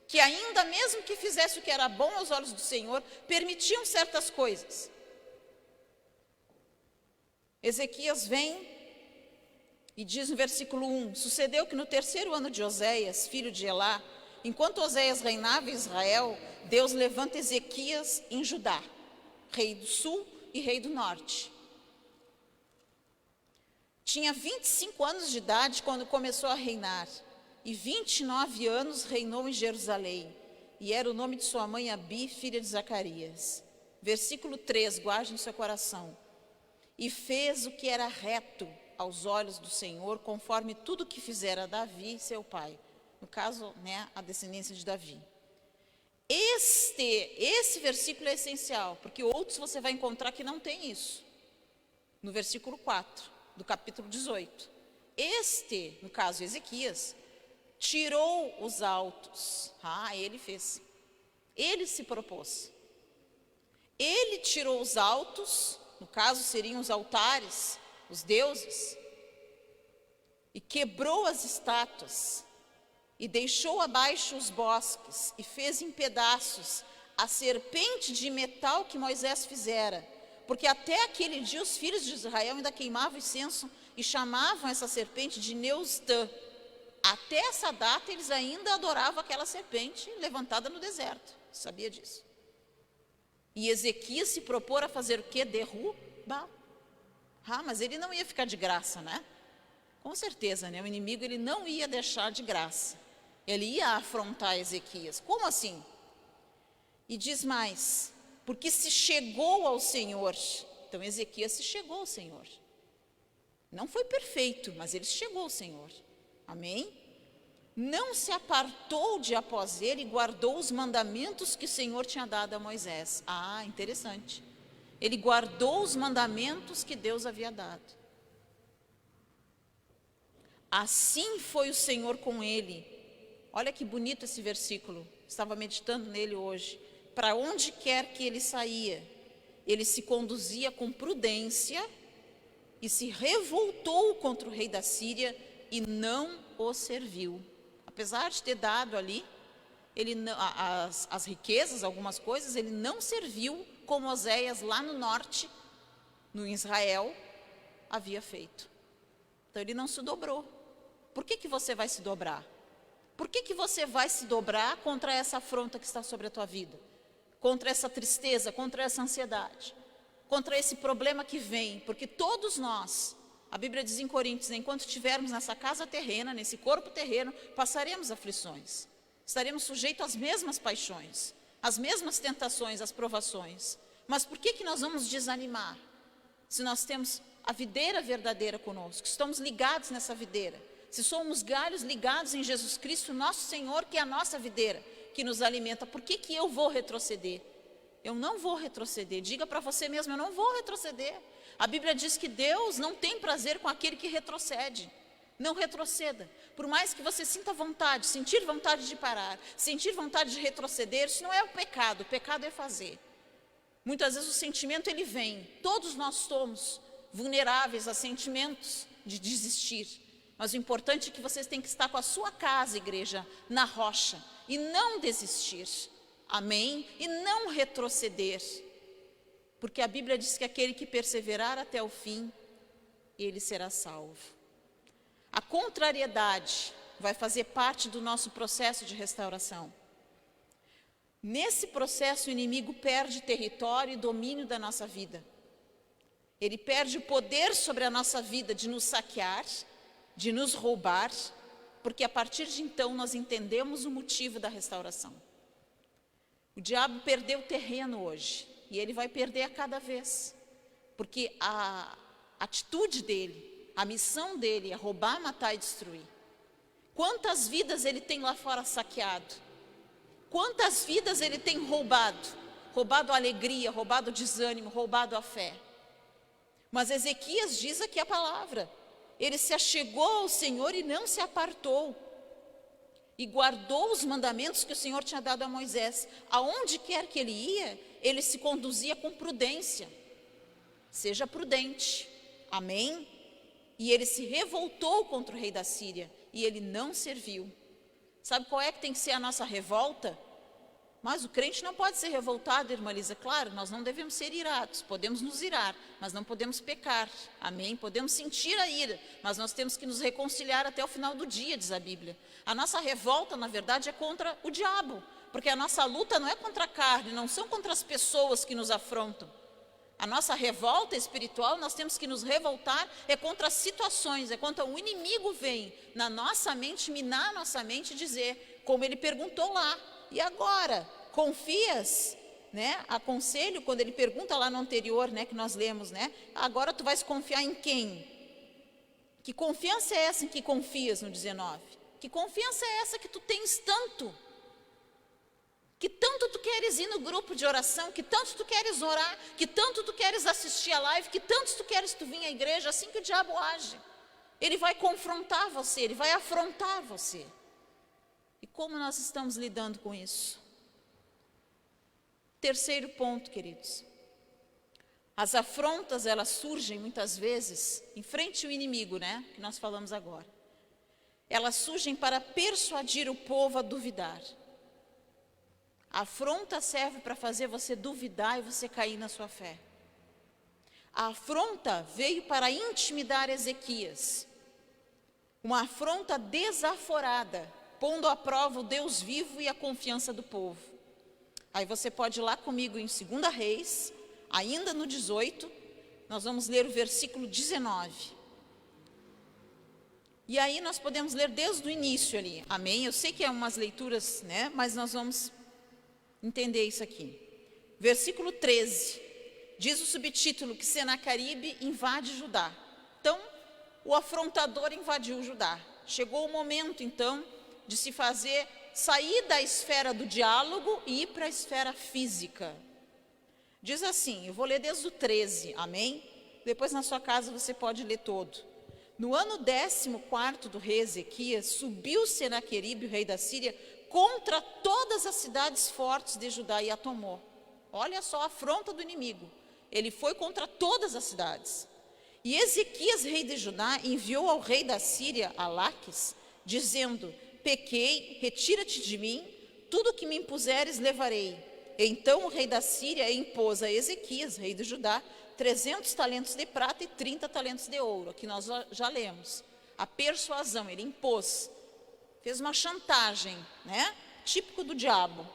que ainda mesmo que fizesse o que era bom aos olhos do Senhor, permitiam certas coisas. Ezequias vem e diz no versículo 1, sucedeu que no 3º ano de Oséias, filho de Elá, enquanto Oséias reinava em Israel, Deus levanta Ezequias em Judá, rei do sul e rei do norte. Tinha 25 anos de idade quando começou a reinar, e 29 anos reinou em Jerusalém. e era o nome de sua mãe Abi, filha de Zacarias. Versículo 3, guarde no seu coração. E fez o que era reto aos olhos do Senhor, conforme tudo que fizera Davi, seu pai. No caso, a descendência de Davi. Esse versículo é essencial, porque outros você vai encontrar que não tem isso. No versículo 4, do capítulo 18. No caso Ezequias, tirou os altos. Ele fez. Ele se propôs. Ele tirou os altos, no caso seriam os altares, os deuses, e quebrou as estátuas, e deixou abaixo os bosques, e fez em pedaços a serpente de metal que Moisés fizera, porque até aquele dia os filhos de Israel ainda queimavam incenso e chamavam essa serpente de Neustã. Até essa data eles ainda adoravam aquela serpente levantada no deserto, sabia disso? E Ezequias se propôs a fazer o quê? Derrubar. Mas ele não ia ficar de graça, né? Com certeza, o inimigo ele não ia deixar de graça. Ele ia afrontar Ezequias. Como assim? E diz mais, porque se chegou ao Senhor. Então Ezequias se chegou ao Senhor. Não foi perfeito, mas ele chegou ao Senhor. Amém? Não se apartou de após ele e guardou os mandamentos que o Senhor tinha dado a Moisés. Interessante. Ele guardou os mandamentos que Deus havia dado. Assim foi o Senhor com ele. Olha que bonito esse versículo. Estava meditando nele hoje. Para onde quer que ele saía, ele se conduzia com prudência e se revoltou contra o rei da Síria e não o serviu. Apesar de ter dado ali as riquezas, algumas coisas, ele não serviu como Oséias lá no norte, no Israel, havia feito. Então ele não se dobrou. Por que você vai se dobrar? Por que você vai se dobrar contra essa afronta que está sobre a tua vida? Contra essa tristeza, contra essa ansiedade, contra esse problema que vem? Porque todos nós, a Bíblia diz em Coríntios, enquanto estivermos nessa casa terrena, nesse corpo terreno, passaremos aflições. Estaremos sujeitos às mesmas paixões, às mesmas tentações, às provações. Mas por que nós vamos desanimar? Se nós temos a videira verdadeira conosco, estamos ligados nessa videira. Se somos galhos ligados em Jesus Cristo, nosso Senhor, que é a nossa videira, que nos alimenta, por que eu vou retroceder? Eu não vou retroceder. Diga para você mesmo, eu não vou retroceder. A Bíblia diz que Deus não tem prazer com aquele que retrocede. Não retroceda. Por mais que você sinta vontade, sentir vontade de parar, sentir vontade de retroceder, isso não é o pecado é fazer. Muitas vezes o sentimento ele vem. Todos nós somos vulneráveis a sentimentos de desistir. Mas o importante é que vocês têm que estar com a sua casa, igreja, na rocha, e não desistir. Amém? E não retroceder. Porque a Bíblia diz que aquele que perseverar até o fim, ele será salvo. A contrariedade vai fazer parte do nosso processo de restauração. Nesse processo, o inimigo perde território e domínio da nossa vida. Ele perde o poder sobre a nossa vida de nos saquear, de nos roubar, porque a partir de então nós entendemos o motivo da restauração. O diabo perdeu terreno hoje, e ele vai perder a cada vez, porque a atitude dele, a missão dele é roubar, matar e destruir. Quantas vidas ele tem lá fora saqueado? Quantas vidas ele tem roubado? Roubado a alegria, roubado o desânimo, roubado a fé. Mas Ezequias diz aqui a palavra, ele se achegou ao Senhor e não se apartou. E guardou os mandamentos que o Senhor tinha dado a Moisés. Aonde quer que ele ia, ele se conduzia com prudência. Seja prudente. Amém? E ele se revoltou contra o rei da Síria. E ele não serviu. Sabe qual é que tem que ser a nossa revolta? Mas o crente não pode ser revoltado, irmã Lisa. Claro, nós não devemos ser irados. Podemos nos irar, mas não podemos pecar. Amém? Podemos sentir a ira, mas nós temos que nos reconciliar até o final do dia, diz a Bíblia. A nossa revolta, na verdade, é contra o diabo. Porque a nossa luta não é contra a carne, não são contra as pessoas que nos afrontam. A nossa revolta espiritual, nós temos que nos revoltar, é contra as situações, é contra o inimigo vem na nossa mente, minar a nossa mente e dizer, como ele perguntou lá, e agora? Confias? Né? Aconselho, quando ele pergunta lá no anterior, né, que nós lemos, né? Agora tu vais confiar em quem? Que confiança é essa em que confias no 19? Que confiança é essa que tu tens tanto? Que tanto tu queres ir no grupo de oração, que tanto tu queres orar, que tanto tu queres assistir a live, que tanto tu queres tu vir à igreja, assim que o diabo age. Ele vai confrontar você, ele vai afrontar você. E como nós estamos lidando com isso? Terceiro ponto, queridos. As afrontas, elas surgem muitas vezes em frente ao inimigo, né? Que nós falamos agora. Elas surgem para persuadir o povo a duvidar. A afronta serve para fazer você duvidar e você cair na sua fé. A afronta veio para intimidar Ezequias. Uma afronta desaforada, pondo à prova o Deus vivo e a confiança do povo. Aí você pode ir lá comigo em 2 Reis, ainda no 18, nós vamos ler o versículo 19. E aí nós podemos ler desde o início ali, amém? Eu sei que é umas leituras, né? Mas nós vamos entender isso aqui. Versículo 13, diz o subtítulo que Senaqueribe invade Judá. Então, o afrontador invadiu Judá. Chegou o momento, então, de se fazer, sair da esfera do diálogo e ir para a esfera física. Diz assim, eu vou ler desde o 13, amém? Depois na sua casa você pode ler todo. No ano 14º do rei Ezequias, subiu Senaqueribe, o rei da Síria, contra todas as cidades fortes de Judá e a tomou. Olha só a afronta do inimigo. Ele foi contra todas as cidades. E Ezequias, rei de Judá, enviou ao rei da Síria, a Laques, dizendo, pequei, retira-te de mim, tudo que me impuseres levarei. Então o rei da Síria impôs a Ezequias, rei de Judá, 300 talentos de prata e 30 talentos de ouro. Aqui nós já lemos. A persuasão, ele impôs. Fez uma chantagem, né? Típico do diabo.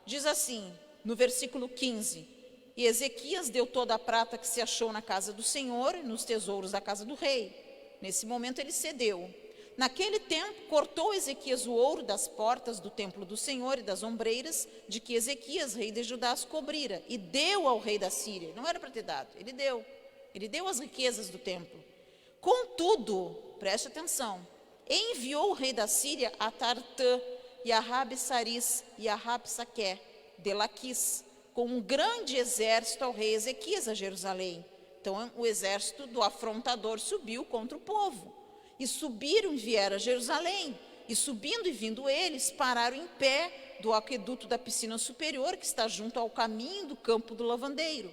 Diz assim, no versículo 15, e Ezequias deu toda a prata que se achou na casa do Senhor e nos tesouros da casa do rei. Nesse momento ele cedeu. Naquele tempo, cortou Ezequias o ouro das portas do templo do Senhor e das ombreiras de que Ezequias, rei de Judá, as cobrira, e deu ao rei da Síria. Não era para ter dado, ele deu. Ele deu as riquezas do templo. Contudo, preste atenção, enviou o rei da Síria a Tartã e a Rabi-Saris e a Rabsaqué de Laquis, com um grande exército ao rei Ezequias a Jerusalém. Então o exército do afrontador subiu contra o povo. E subiram e vieram a Jerusalém. E subindo e vindo eles, pararam em pé do aqueduto da piscina superior, que está junto ao caminho do campo do lavandeiro.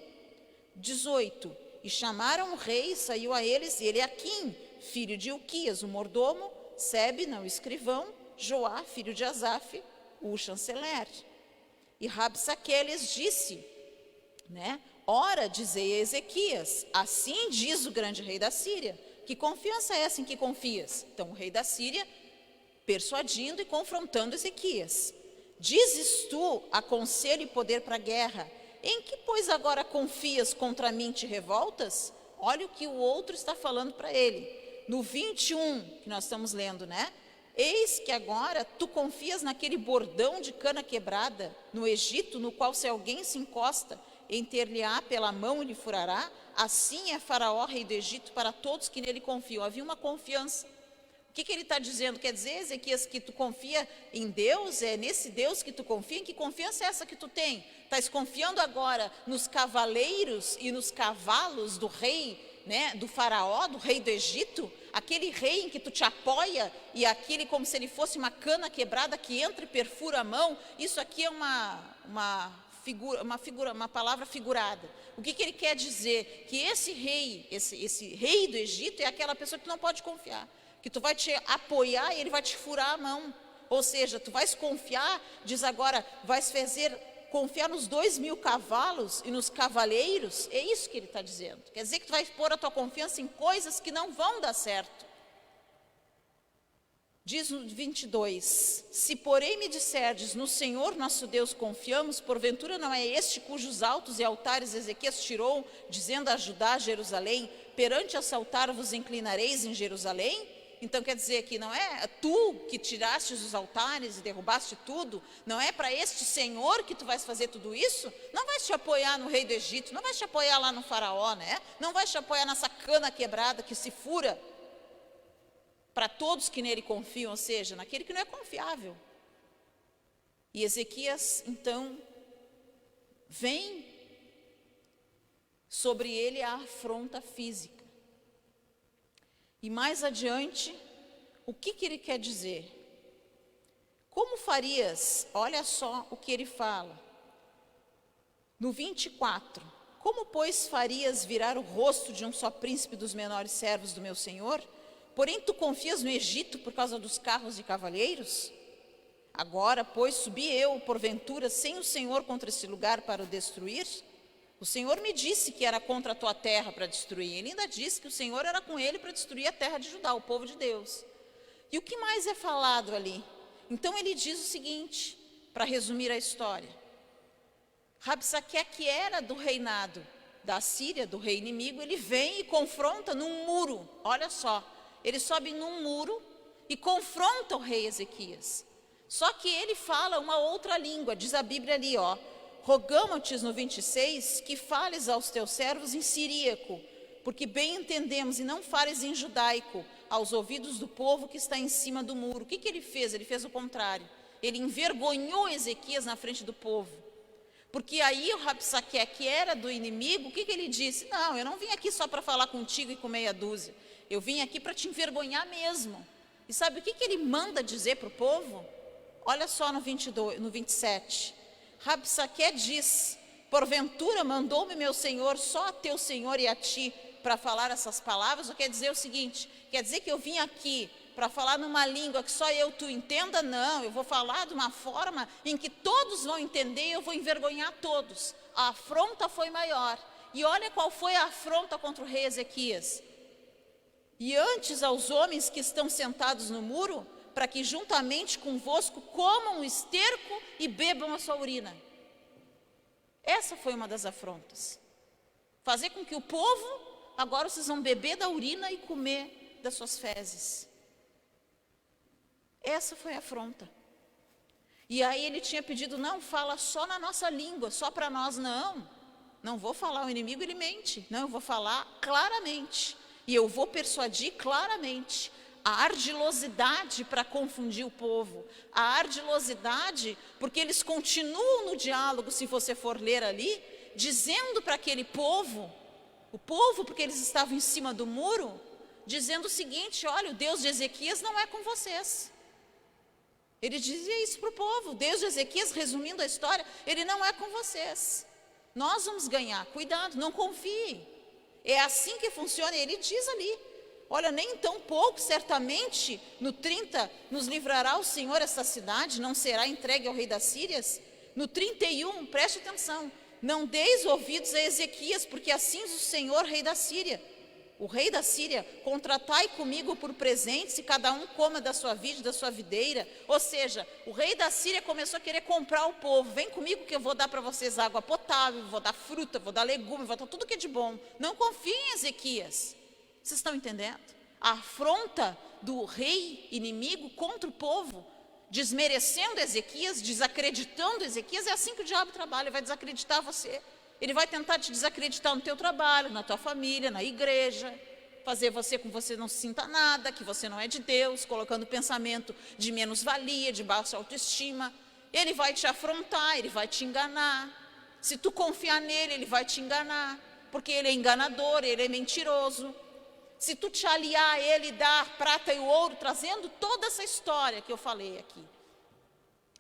18. E chamaram o rei, saiu a eles, Eliaquim, filho de Ilquias, o mordomo, Sebna, o escrivão, Joá, filho de Asaf, o chanceler. E Rabsaqué lhes disse, né? Ora, dizei a Ezequias, assim diz o grande rei da Síria, que confiança é essa em que confias? Então o rei da Síria persuadindo e confrontando Ezequias. Dizes tu a conselho e poder para a guerra, em que pois agora confias contra mim te revoltas? Olha o que o outro está falando para ele. No 21, que nós estamos lendo, né? Eis que agora tu confias naquele bordão de cana quebrada no Egito, no qual se alguém se encosta, enter-lhe-á pela mão e lhe furará. Assim é Faraó, rei do Egito, para todos que nele confiam. Havia uma confiança. O que ele está dizendo? Quer dizer, Ezequias, que tu confia em Deus? É nesse Deus que tu confia? Em que confiança é essa que tu tem? Estás confiando agora nos cavaleiros e nos cavalos do rei, né, do Faraó, do rei do Egito? Aquele rei em que tu te apoia e aquele como se ele fosse uma cana quebrada que entra e perfura a mão? Isso aqui é uma palavra figurada. O que ele quer dizer? Que esse rei do Egito é aquela pessoa que tu não pode confiar, que tu vai te apoiar e ele vai te furar a mão. Ou seja, tu vais confiar, diz agora, vais confiar nos 2.000 cavalos e nos cavaleiros. É isso que ele está dizendo. Quer dizer que tu vais pôr a tua confiança em coisas que não vão dar certo. Diz no 22, se porém me disserdes, no Senhor nosso Deus confiamos, porventura não é este cujos altos e altares Ezequias tirou, dizendo a Judá, Jerusalém, perante esse altar vos inclinareis em Jerusalém? Então quer dizer que não é tu que tiraste os altares e derrubaste tudo, não é para este Senhor que tu vais fazer tudo isso? Não vais te apoiar no rei do Egito, não vais te apoiar lá no faraó, né? Não vais te apoiar nessa cana quebrada que se fura para todos que nele confiam, ou seja, naquele que não é confiável. E Ezequias, então, vem sobre ele a afronta física. E mais adiante, o que ele quer dizer? Como farias? Olha só o que ele fala. No 24. Como, pois, farias virar o rosto de um só príncipe dos menores servos do meu senhor? Porém, tu confias no Egito por causa dos carros e cavaleiros? Agora, pois, subi eu, porventura, sem o Senhor contra esse lugar para o destruir? O Senhor me disse que era contra a tua terra para destruir. Ele ainda disse que o Senhor era com ele para destruir a terra de Judá, o povo de Deus. E o que mais é falado ali? Então ele diz o seguinte, para resumir a história. Rabsaque, que era do reinado da Síria, do rei inimigo, ele vem e confronta num muro. Olha só, ele sobe num muro e confronta o rei Ezequias. Só que ele fala uma outra língua, diz a Bíblia ali, ó. Rogamo-te no 26 que fales aos teus servos em siríaco, porque bem entendemos, e não fales em judaico, aos ouvidos do povo que está em cima do muro. O que ele fez? Ele fez o contrário. Ele envergonhou Ezequias na frente do povo. Porque aí o Rabsaque, que era do inimigo, o que ele disse? Não, eu não vim aqui só para falar contigo e com meia dúzia. Eu vim aqui para te envergonhar mesmo. E sabe o que ele manda dizer para o povo? Olha só no 27. Rabsaque diz, porventura mandou-me meu Senhor, só a teu Senhor e a ti, para falar essas palavras? Ou quer dizer o seguinte, quer dizer que eu vim aqui para falar numa língua que só eu tu entenda? Não, eu vou falar de uma forma em que todos vão entender e eu vou envergonhar todos. A afronta foi maior. E olha qual foi a afronta contra o rei Ezequias. E antes aos homens que estão sentados no muro, para que juntamente convosco comam o esterco e bebam a sua urina. Essa foi uma das afrontas. Fazer com que o povo, agora vocês vão beber da urina e comer das suas fezes. Essa foi a afronta. E aí ele tinha pedido, não, fala só na nossa língua, só para nós, não vou falar, o inimigo ele mente, não, eu vou falar claramente, e eu vou persuadir claramente. A ardilosidade para confundir o povo, a ardilosidade, porque eles continuam no diálogo, se você for ler ali, dizendo para aquele povo, o povo, porque eles estavam em cima do muro, dizendo o seguinte, olha, o Deus de Ezequias não é com vocês. Ele dizia isso para o povo, o Deus de Ezequias, resumindo a história, ele não é com vocês. Nós vamos ganhar, cuidado, não confie. É assim que funciona, ele diz ali. Olha, nem tão pouco, certamente, no 30, nos livrará o Senhor esta cidade, não será entregue ao rei das Sírias. No 31, preste atenção, não deis ouvidos a Ezequias, porque assim diz o Senhor, rei da Síria. O rei da Síria, contratai comigo por presentes, e cada um coma da sua vide, da sua videira. Ou seja, o rei da Síria começou a querer comprar o povo. Vem comigo que eu vou dar para vocês água potável, vou dar fruta, vou dar legume, vou dar tudo que é de bom. Não confiem em Ezequias. Vocês estão entendendo? A afronta do rei inimigo contra o povo, desmerecendo Ezequias, desacreditando Ezequias, é assim que o diabo trabalha, ele vai desacreditar você. Ele vai tentar te desacreditar no teu trabalho, na tua família, na igreja, fazer você com que você não sinta nada, que você não é de Deus, colocando pensamento de menos-valia, de baixa autoestima. Ele vai te afrontar, ele vai te enganar. Se tu confiar nele, ele vai te enganar, porque ele é enganador, ele é mentiroso. Se tu te aliar a ele, dar a prata e o ouro, trazendo toda essa história que eu falei aqui,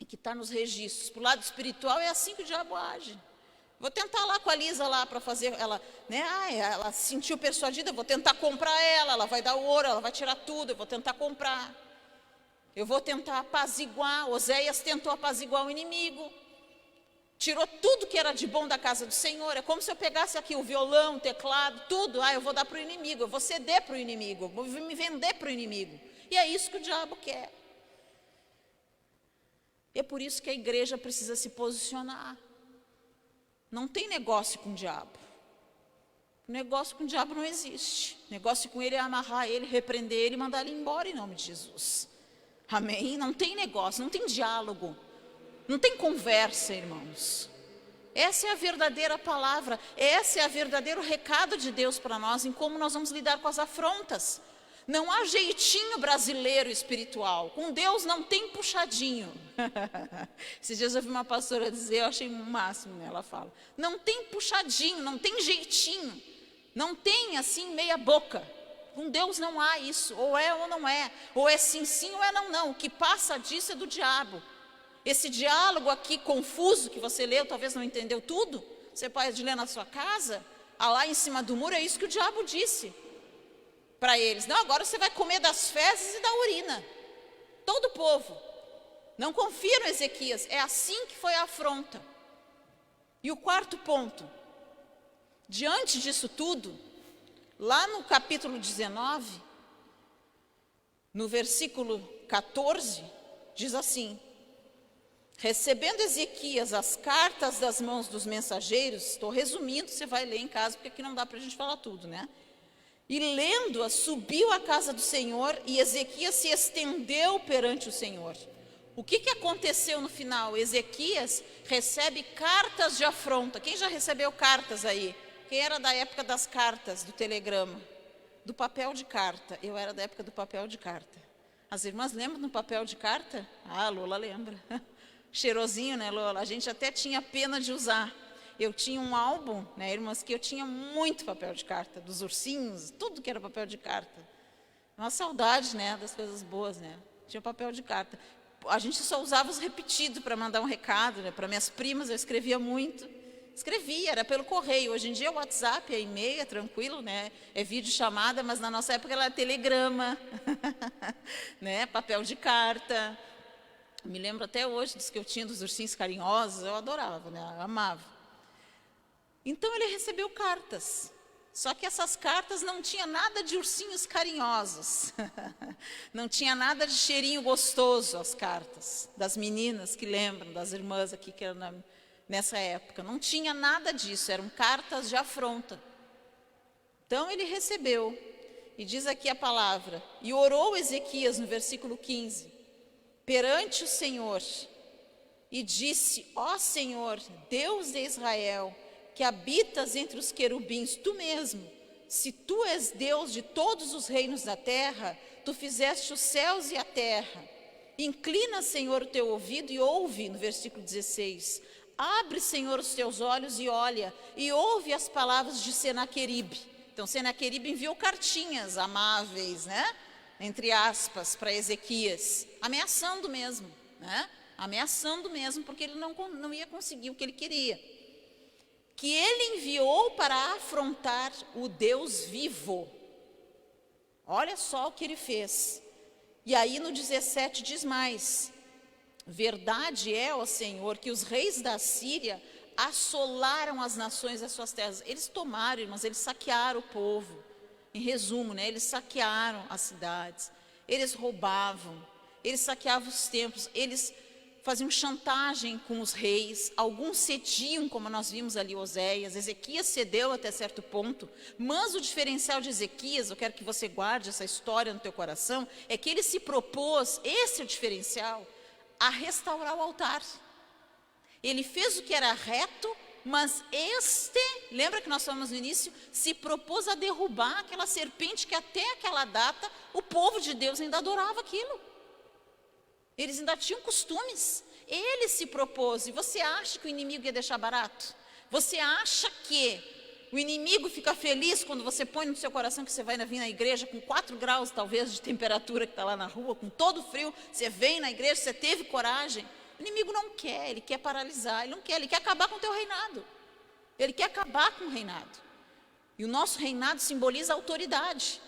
e que está nos registros, para o lado espiritual, é assim que o diabo age. Vou tentar lá com a Lisa lá para fazer, ela, né, ela se sentiu persuadida, eu vou tentar comprar ela vai dar o ouro, ela vai tirar tudo, eu vou tentar comprar. Eu vou tentar apaziguar, Oséias tentou apaziguar o inimigo, tirou tudo que era de bom da casa do Senhor. É como se eu pegasse aqui o violão, o teclado, tudo, eu vou dar para o inimigo, eu vou ceder para o inimigo, eu vou me vender para o inimigo. E é isso que o diabo quer. E é por isso que a igreja precisa se posicionar. Não tem negócio com o diabo. O negócio com o diabo não existe. O negócio com ele é amarrar ele, repreender ele e mandar ele embora em nome de Jesus. Amém? Não tem negócio, não tem diálogo, não tem conversa, irmãos. Essa é a verdadeira palavra, esse é o verdadeiro recado de Deus para nós, em como nós vamos lidar com as afrontas. Não há jeitinho brasileiro espiritual, com Deus não tem puxadinho. Esses dias eu vi uma pastora dizer, eu achei o máximo, né? Ela fala, não tem puxadinho, não tem jeitinho, não tem assim meia boca. Com Deus não há isso, ou é ou não é, ou é sim sim ou é não não, o que passa disso é do diabo. Esse diálogo aqui confuso que você leu, talvez não entendeu tudo, você pode ler na sua casa, lá em cima do muro, é isso que o diabo disse para eles. Não, agora você vai comer das fezes e da urina, todo o povo. Não confia no Ezequias, é assim que foi a afronta. E o quarto ponto, diante disso tudo, lá no capítulo 19, no versículo 14, diz assim: recebendo Ezequias as cartas das mãos dos mensageiros, estou resumindo, você vai ler em casa, porque aqui não dá para a gente falar tudo, né? E lendo-a, subiu à casa do Senhor, e Ezequias se estendeu perante o Senhor. O que aconteceu no final? Ezequias recebe cartas de afronta. Quem já recebeu cartas aí? Quem era da época das cartas, do telegrama? Do papel de carta. Eu era da época do papel de carta. As irmãs lembram do papel de carta? Ah, a Lola lembra. Cheirosinho, né, Lola? A gente até tinha pena de usar. Eu tinha um álbum, né, irmãs, que eu tinha muito papel de carta, dos ursinhos, tudo que era papel de carta. Uma saudade, né, das coisas boas, né? Tinha papel de carta. A gente só usava os repetidos para mandar um recado, né? Para minhas primas eu escrevia muito. Escrevia, era pelo correio. Hoje em dia é WhatsApp, é e-mail, é tranquilo, né? É videochamada, mas na nossa época era telegrama, né? Papel de carta. Me lembro até hoje dos que eu tinha dos ursinhos carinhosos, eu adorava, né? Eu amava. Então ele recebeu cartas, só que essas cartas não tinha nada de ursinhos carinhosos, não tinha nada de cheirinho gostoso as cartas, das meninas que lembram, das irmãs aqui que eram nessa época, não tinha nada disso, eram cartas de afronta. Então ele recebeu, e diz aqui a palavra, e orou Ezequias no versículo 15, perante o Senhor, e disse: ó Senhor, Deus de Israel, que habitas entre os querubins, tu mesmo, se tu és Deus de todos os reinos da terra, tu fizeste os céus e a terra. Inclina, Senhor, o teu ouvido e ouve, no versículo 16. Abre, Senhor, os teus olhos e olha, e ouve as palavras de Senaqueribe. Então, Senaqueribe enviou cartinhas amáveis, né? Entre aspas, para Ezequias, ameaçando mesmo, né? Ameaçando mesmo, porque ele não ia conseguir o que ele queria. Que ele enviou para afrontar o Deus vivo. Olha só o que ele fez. E aí no 17 diz mais: verdade é, ó Senhor, que os reis da Síria assolaram as nações das suas terras. Eles tomaram, irmãos, eles saquearam o povo. Em resumo, né, eles saquearam as cidades, eles roubavam, eles saqueavam os templos, eles faziam chantagem com os reis, alguns cediam, como nós vimos ali Oséias. Ezequias cedeu até certo ponto, mas o diferencial de Ezequias, eu quero que você guarde essa história no teu coração, é que ele se propôs, esse é o diferencial, a restaurar o altar. Ele fez o que era reto, mas lembra que nós falamos no início, se propôs a derrubar aquela serpente que até aquela data o povo de Deus ainda adorava aquilo. Eles ainda tinham costumes. Ele se propôs. E você acha que o inimigo ia deixar barato? Você acha que o inimigo fica feliz quando você põe no seu coração que você vai vir na igreja com 4 graus talvez de temperatura que está lá na rua, com todo frio, você vem na igreja, você teve coragem? O inimigo não quer, ele quer paralisar, ele não quer, ele quer acabar com o teu reinado. Ele quer acabar com o reinado. E o nosso reinado simboliza a autoridade.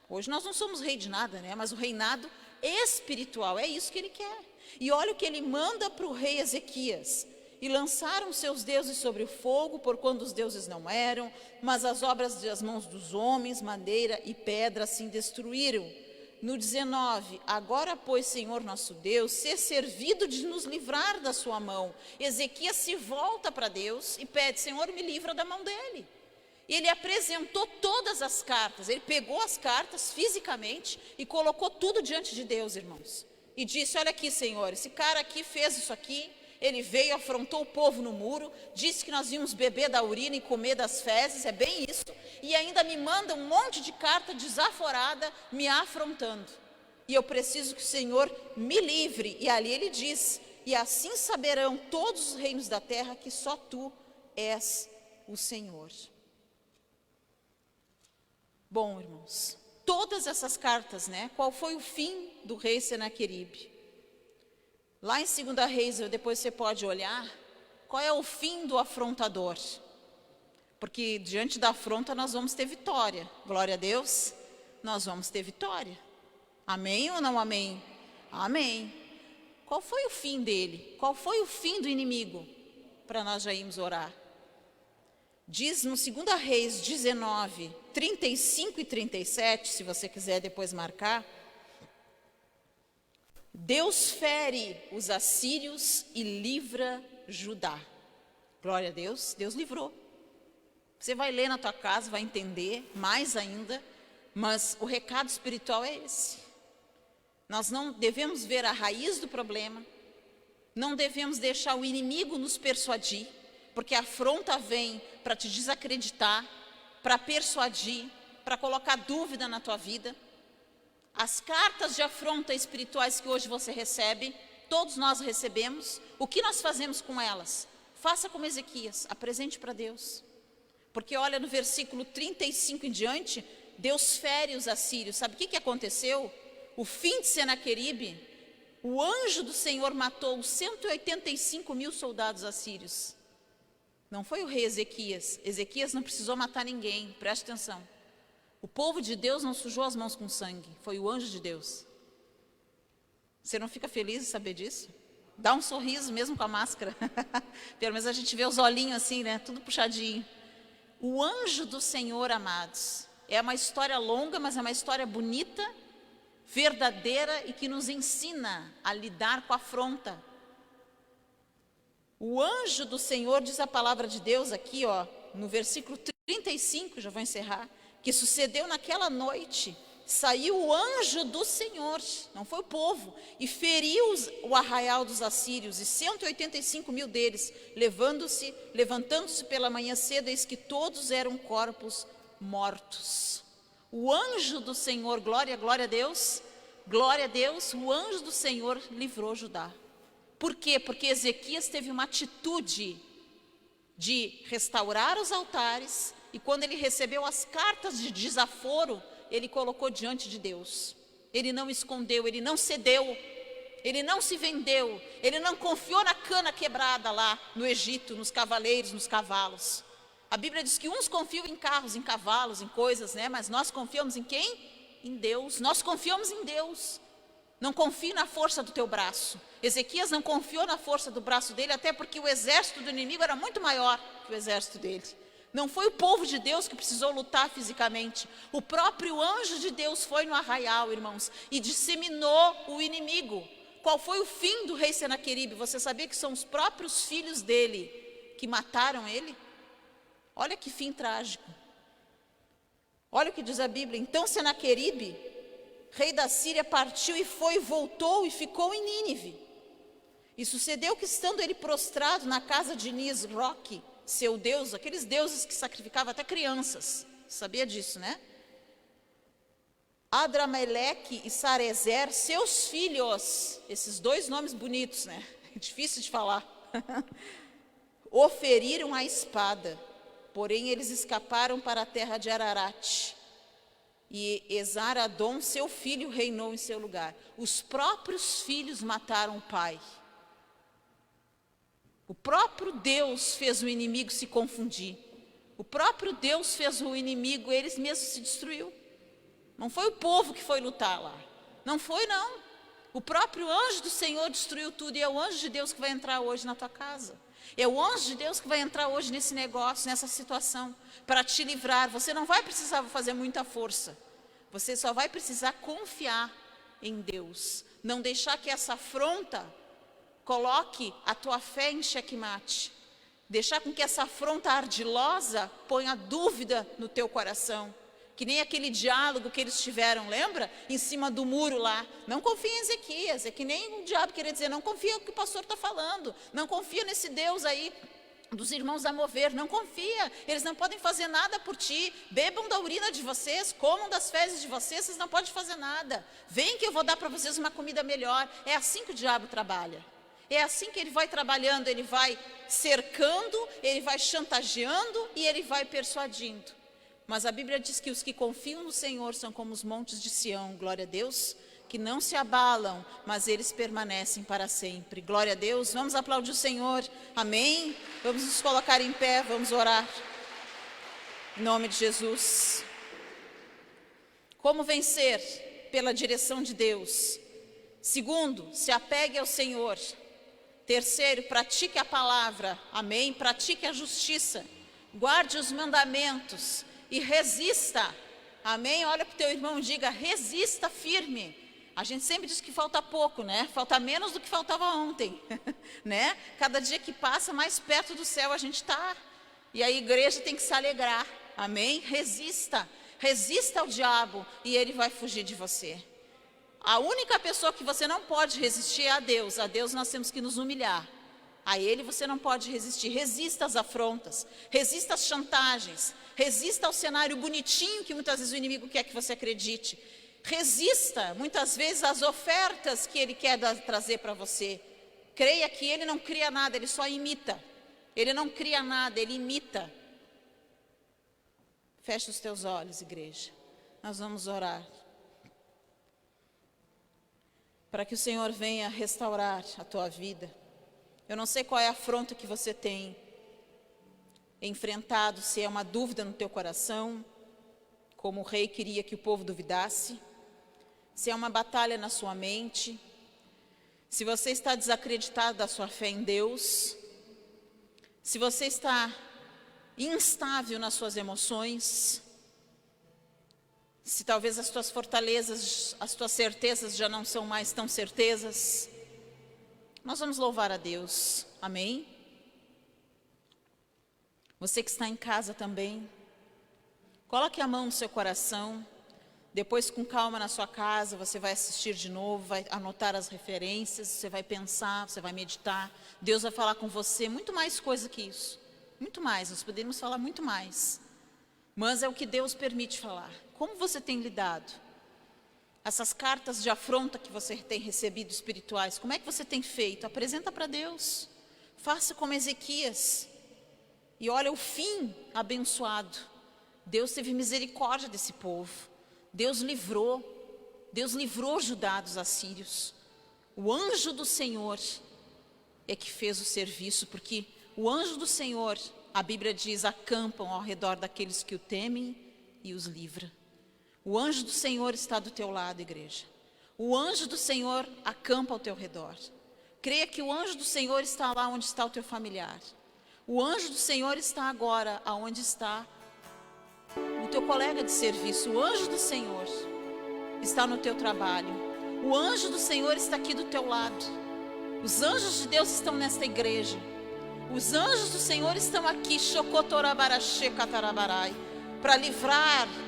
Hoje nós não somos rei de nada, né? Mas o reinado espiritual, é isso que ele quer. E olha o que ele manda para o rei Ezequias: e lançaram seus deuses sobre o fogo, porquanto os deuses não eram, mas as obras das mãos dos homens, madeira e pedra, assim destruíram. No 19, agora pois, Senhor nosso Deus, ser servido de nos livrar da sua mão. Ezequias se volta para Deus e pede: Senhor, me livra da mão dele. E ele apresentou todas as cartas, ele pegou as cartas fisicamente e colocou tudo diante de Deus, irmãos. E disse: olha aqui, Senhor, esse cara aqui fez isso aqui, ele veio, afrontou o povo no muro, disse que nós íamos beber da urina e comer das fezes, é bem isso, e ainda me manda um monte de carta desaforada me afrontando. E eu preciso que o Senhor me livre. E ali ele diz: e assim saberão todos os reinos da terra que só tu és o Senhor. Bom, irmãos, todas essas cartas, né? Qual foi o fim do rei Senaqueribe? Lá em 2 Reis, depois você pode olhar, qual é o fim do afrontador? Porque diante da afronta nós vamos ter vitória. Glória a Deus, nós vamos ter vitória. Amém ou não amém? Amém. Qual foi o fim dele? Qual foi o fim do inimigo? Para nós já irmos orar. Diz no 2 Reis 19, 35 e 37, se você quiser depois marcar. Deus fere os assírios e livra Judá. Glória a Deus, Deus livrou. Você vai ler na tua casa, vai entender mais ainda, mas o recado espiritual é esse. Nós não devemos ver a raiz do problema, não devemos deixar o inimigo nos persuadir, porque a afronta vem para te desacreditar, para persuadir, para colocar dúvida na tua vida. As cartas de afronta espirituais que hoje você recebe, todos nós recebemos, o que nós fazemos com elas? Faça como Ezequias, apresente para Deus. Porque olha no versículo 35 em diante, Deus fere os assírios. Sabe o que aconteceu? O fim de Senaqueribe, o anjo do Senhor matou 185 mil soldados assírios. Não foi o rei Ezequias. Ezequias não precisou matar ninguém, preste atenção. O povo de Deus não sujou as mãos com sangue, foi o anjo de Deus. Você não fica feliz de saber disso? Dá um sorriso mesmo com a máscara. Pelo menos a gente vê os olhinhos assim, né? Tudo puxadinho. O anjo do Senhor, amados, é uma história longa, mas é uma história bonita, verdadeira e que nos ensina a lidar com a afronta. O anjo do Senhor, diz a palavra de Deus aqui, ó, no versículo 35, já vou encerrar, que sucedeu naquela noite, saiu o anjo do Senhor, não foi o povo, e feriu o arraial dos assírios, e 185 mil deles, levantando-se pela manhã cedo, eis que todos eram corpos mortos. O anjo do Senhor, glória a Deus, o anjo do Senhor livrou Judá. Por quê? Porque Ezequias teve uma atitude de restaurar os altares, e quando ele recebeu as cartas de desaforo, ele colocou diante de Deus. Ele não escondeu, ele não cedeu, ele não se vendeu, ele não confiou na cana quebrada lá no Egito, nos cavaleiros, nos cavalos. A Bíblia diz que uns confiam em carros, em cavalos, em coisas, né? Mas nós confiamos em quem? Em Deus. Nós confiamos em Deus. Não confie na força do teu braço. Ezequias não confiou na força do braço dele, até porque o exército do inimigo era muito maior que o exército dele. Não foi o povo de Deus que precisou lutar fisicamente. O próprio anjo de Deus foi no arraial, irmãos, e disseminou o inimigo. Qual foi o fim do rei Senaqueribe? Você sabia que são os próprios filhos dele que mataram ele? Olha que fim trágico. Olha o que diz a Bíblia. Então Senaqueribe, rei da Síria, partiu e foi, voltou e ficou em Nínive. E sucedeu que, estando ele prostrado na casa de Nisroque, seu deus, aqueles deuses que sacrificavam até crianças, sabia disso, né? Adrameleque e Sarezer, seus filhos, esses dois nomes bonitos, né? Difícil de falar. O feriram a espada, porém eles escaparam para a terra de Ararat. E Esaradom, seu filho, reinou em seu lugar. Os próprios filhos mataram o pai. O próprio Deus fez o inimigo se confundir. O próprio Deus fez o inimigo, eles mesmos se destruiu. Não foi o povo que foi lutar lá. Não foi, não. O próprio anjo do Senhor destruiu tudo. E é o anjo de Deus que vai entrar hoje na tua casa. É o anjo de Deus que vai entrar hoje nesse negócio, nessa situação, para te livrar. Você não vai precisar fazer muita força. Você só vai precisar confiar em Deus. Não deixar que essa afronta coloque a tua fé em xeque-mate. Deixar com que essa afronta ardilosa ponha dúvida no teu coração. Que nem aquele diálogo que eles tiveram, lembra? Em cima do muro lá. Não confia em Ezequias. É que nem o diabo queria dizer, não confia no que o pastor está falando. Não confia nesse Deus aí dos irmãos a mover. Não confia. Eles não podem fazer nada por ti. Bebam da urina de vocês, comam das fezes de vocês, vocês não podem fazer nada. Vem que eu vou dar para vocês uma comida melhor. É assim que o diabo trabalha. É assim que ele vai trabalhando, ele vai cercando, ele vai chantageando e ele vai persuadindo. Mas a Bíblia diz que os que confiam no Senhor são como os montes de Sião, glória a Deus, que não se abalam, mas eles permanecem para sempre. Glória a Deus, vamos aplaudir o Senhor, amém? Vamos nos colocar em pé, vamos orar. Em nome de Jesus. Como vencer? Pela direção de Deus. Segundo, se apegue ao Senhor. Terceiro, pratique a palavra, amém? Pratique a justiça, guarde os mandamentos e resista, amém? Olha para o teu irmão e diga, resista firme. A gente sempre diz que falta pouco, né? Falta menos do que faltava ontem, né? Cada dia que passa, mais perto do céu a gente está. E a igreja tem que se alegrar, amém? Resista, resista ao diabo e ele vai fugir de você. A única pessoa que você não pode resistir é a Deus. A Deus nós temos que nos humilhar. A Ele você não pode resistir. Resista às afrontas, resista às chantagens, resista ao cenário bonitinho que muitas vezes o inimigo quer que você acredite. Resista muitas vezes às ofertas que ele quer trazer para você. Creia que ele não cria nada, ele só imita. Ele não cria nada, ele imita. Feche os teus olhos, igreja. Nós vamos orar. Para que o Senhor venha restaurar a tua vida. Eu não sei qual é a afronta que você tem enfrentado, se é uma dúvida no teu coração, como o rei queria que o povo duvidasse, se é uma batalha na sua mente, se você está desacreditado da sua fé em Deus, se você está instável nas suas emoções, se talvez as tuas fortalezas, as tuas certezas já não são mais tão certezas, nós vamos louvar a Deus, amém? Você que está em casa também, coloque a mão no seu coração, depois com calma na sua casa, você vai assistir de novo, vai anotar as referências, você vai pensar, você vai meditar, Deus vai falar com você muito mais coisa que isso, muito mais, nós podemos falar muito mais, mas é o que Deus permite falar. Como você tem lidado? Essas cartas de afronta que você tem recebido espirituais, como é que você tem feito? Apresenta para Deus. Faça como Ezequias. E olha o fim abençoado. Deus teve misericórdia desse povo. Deus livrou Judá dos assírios. O anjo do Senhor é que fez o serviço, porque o anjo do Senhor, a Bíblia diz, acampam ao redor daqueles que o temem e os livra. O anjo do Senhor está do teu lado, igreja. O anjo do Senhor acampa ao teu redor. Creia que o anjo do Senhor está lá onde está o teu familiar. O anjo do Senhor está agora aonde está o teu colega de serviço. O anjo do Senhor está no teu trabalho. O anjo do Senhor está aqui do teu lado. Os anjos de Deus estão nesta igreja. Os anjos do Senhor estão aqui,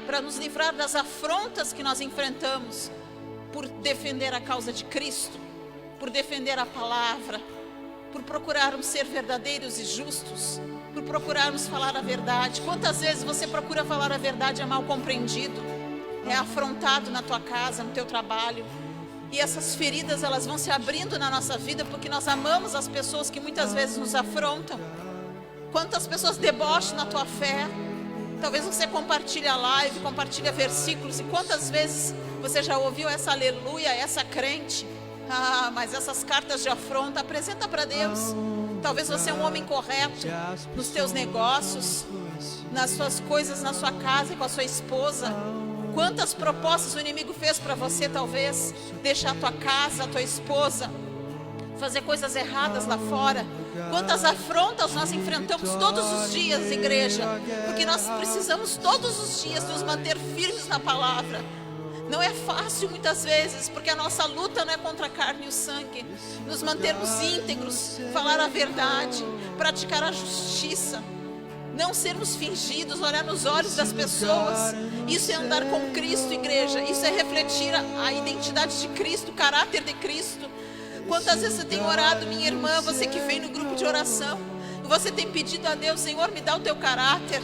para nos livrar das afrontas que nós enfrentamos, por defender a causa de Cristo, por defender a palavra, por procurarmos ser verdadeiros e justos, por procurarmos falar a verdade. Quantas vezes você procura falar a verdade e é mal compreendido, é afrontado na tua casa, no teu trabalho, e essas feridas elas vão se abrindo na nossa vida, porque nós amamos as pessoas que muitas vezes nos afrontam. Quantas pessoas debocham na tua fé. Talvez você compartilhe a live, compartilha versículos, e quantas vezes você já ouviu essa aleluia, essa crente? Mas essas cartas de afronta, apresenta para Deus. Talvez você é um homem correto nos teus negócios, nas suas coisas, na sua casa e com a sua esposa. Quantas propostas o inimigo fez para você, talvez deixar a tua casa, a tua esposa, fazer coisas erradas lá fora. Quantas afrontas nós enfrentamos todos os dias, igreja, porque nós precisamos todos os dias nos manter firmes na palavra. Não é fácil muitas vezes, porque a nossa luta não é contra a carne e o sangue. Nos mantermos íntegros, falar a verdade, praticar a justiça, não sermos fingidos, olhar nos olhos das pessoas. Isso é andar com Cristo, igreja. Isso é refletir a identidade de Cristo, o caráter de Cristo. Quantas vezes você tem orado, minha irmã, você que vem no grupo de oração, você tem pedido a Deus: Senhor, me dá o teu caráter,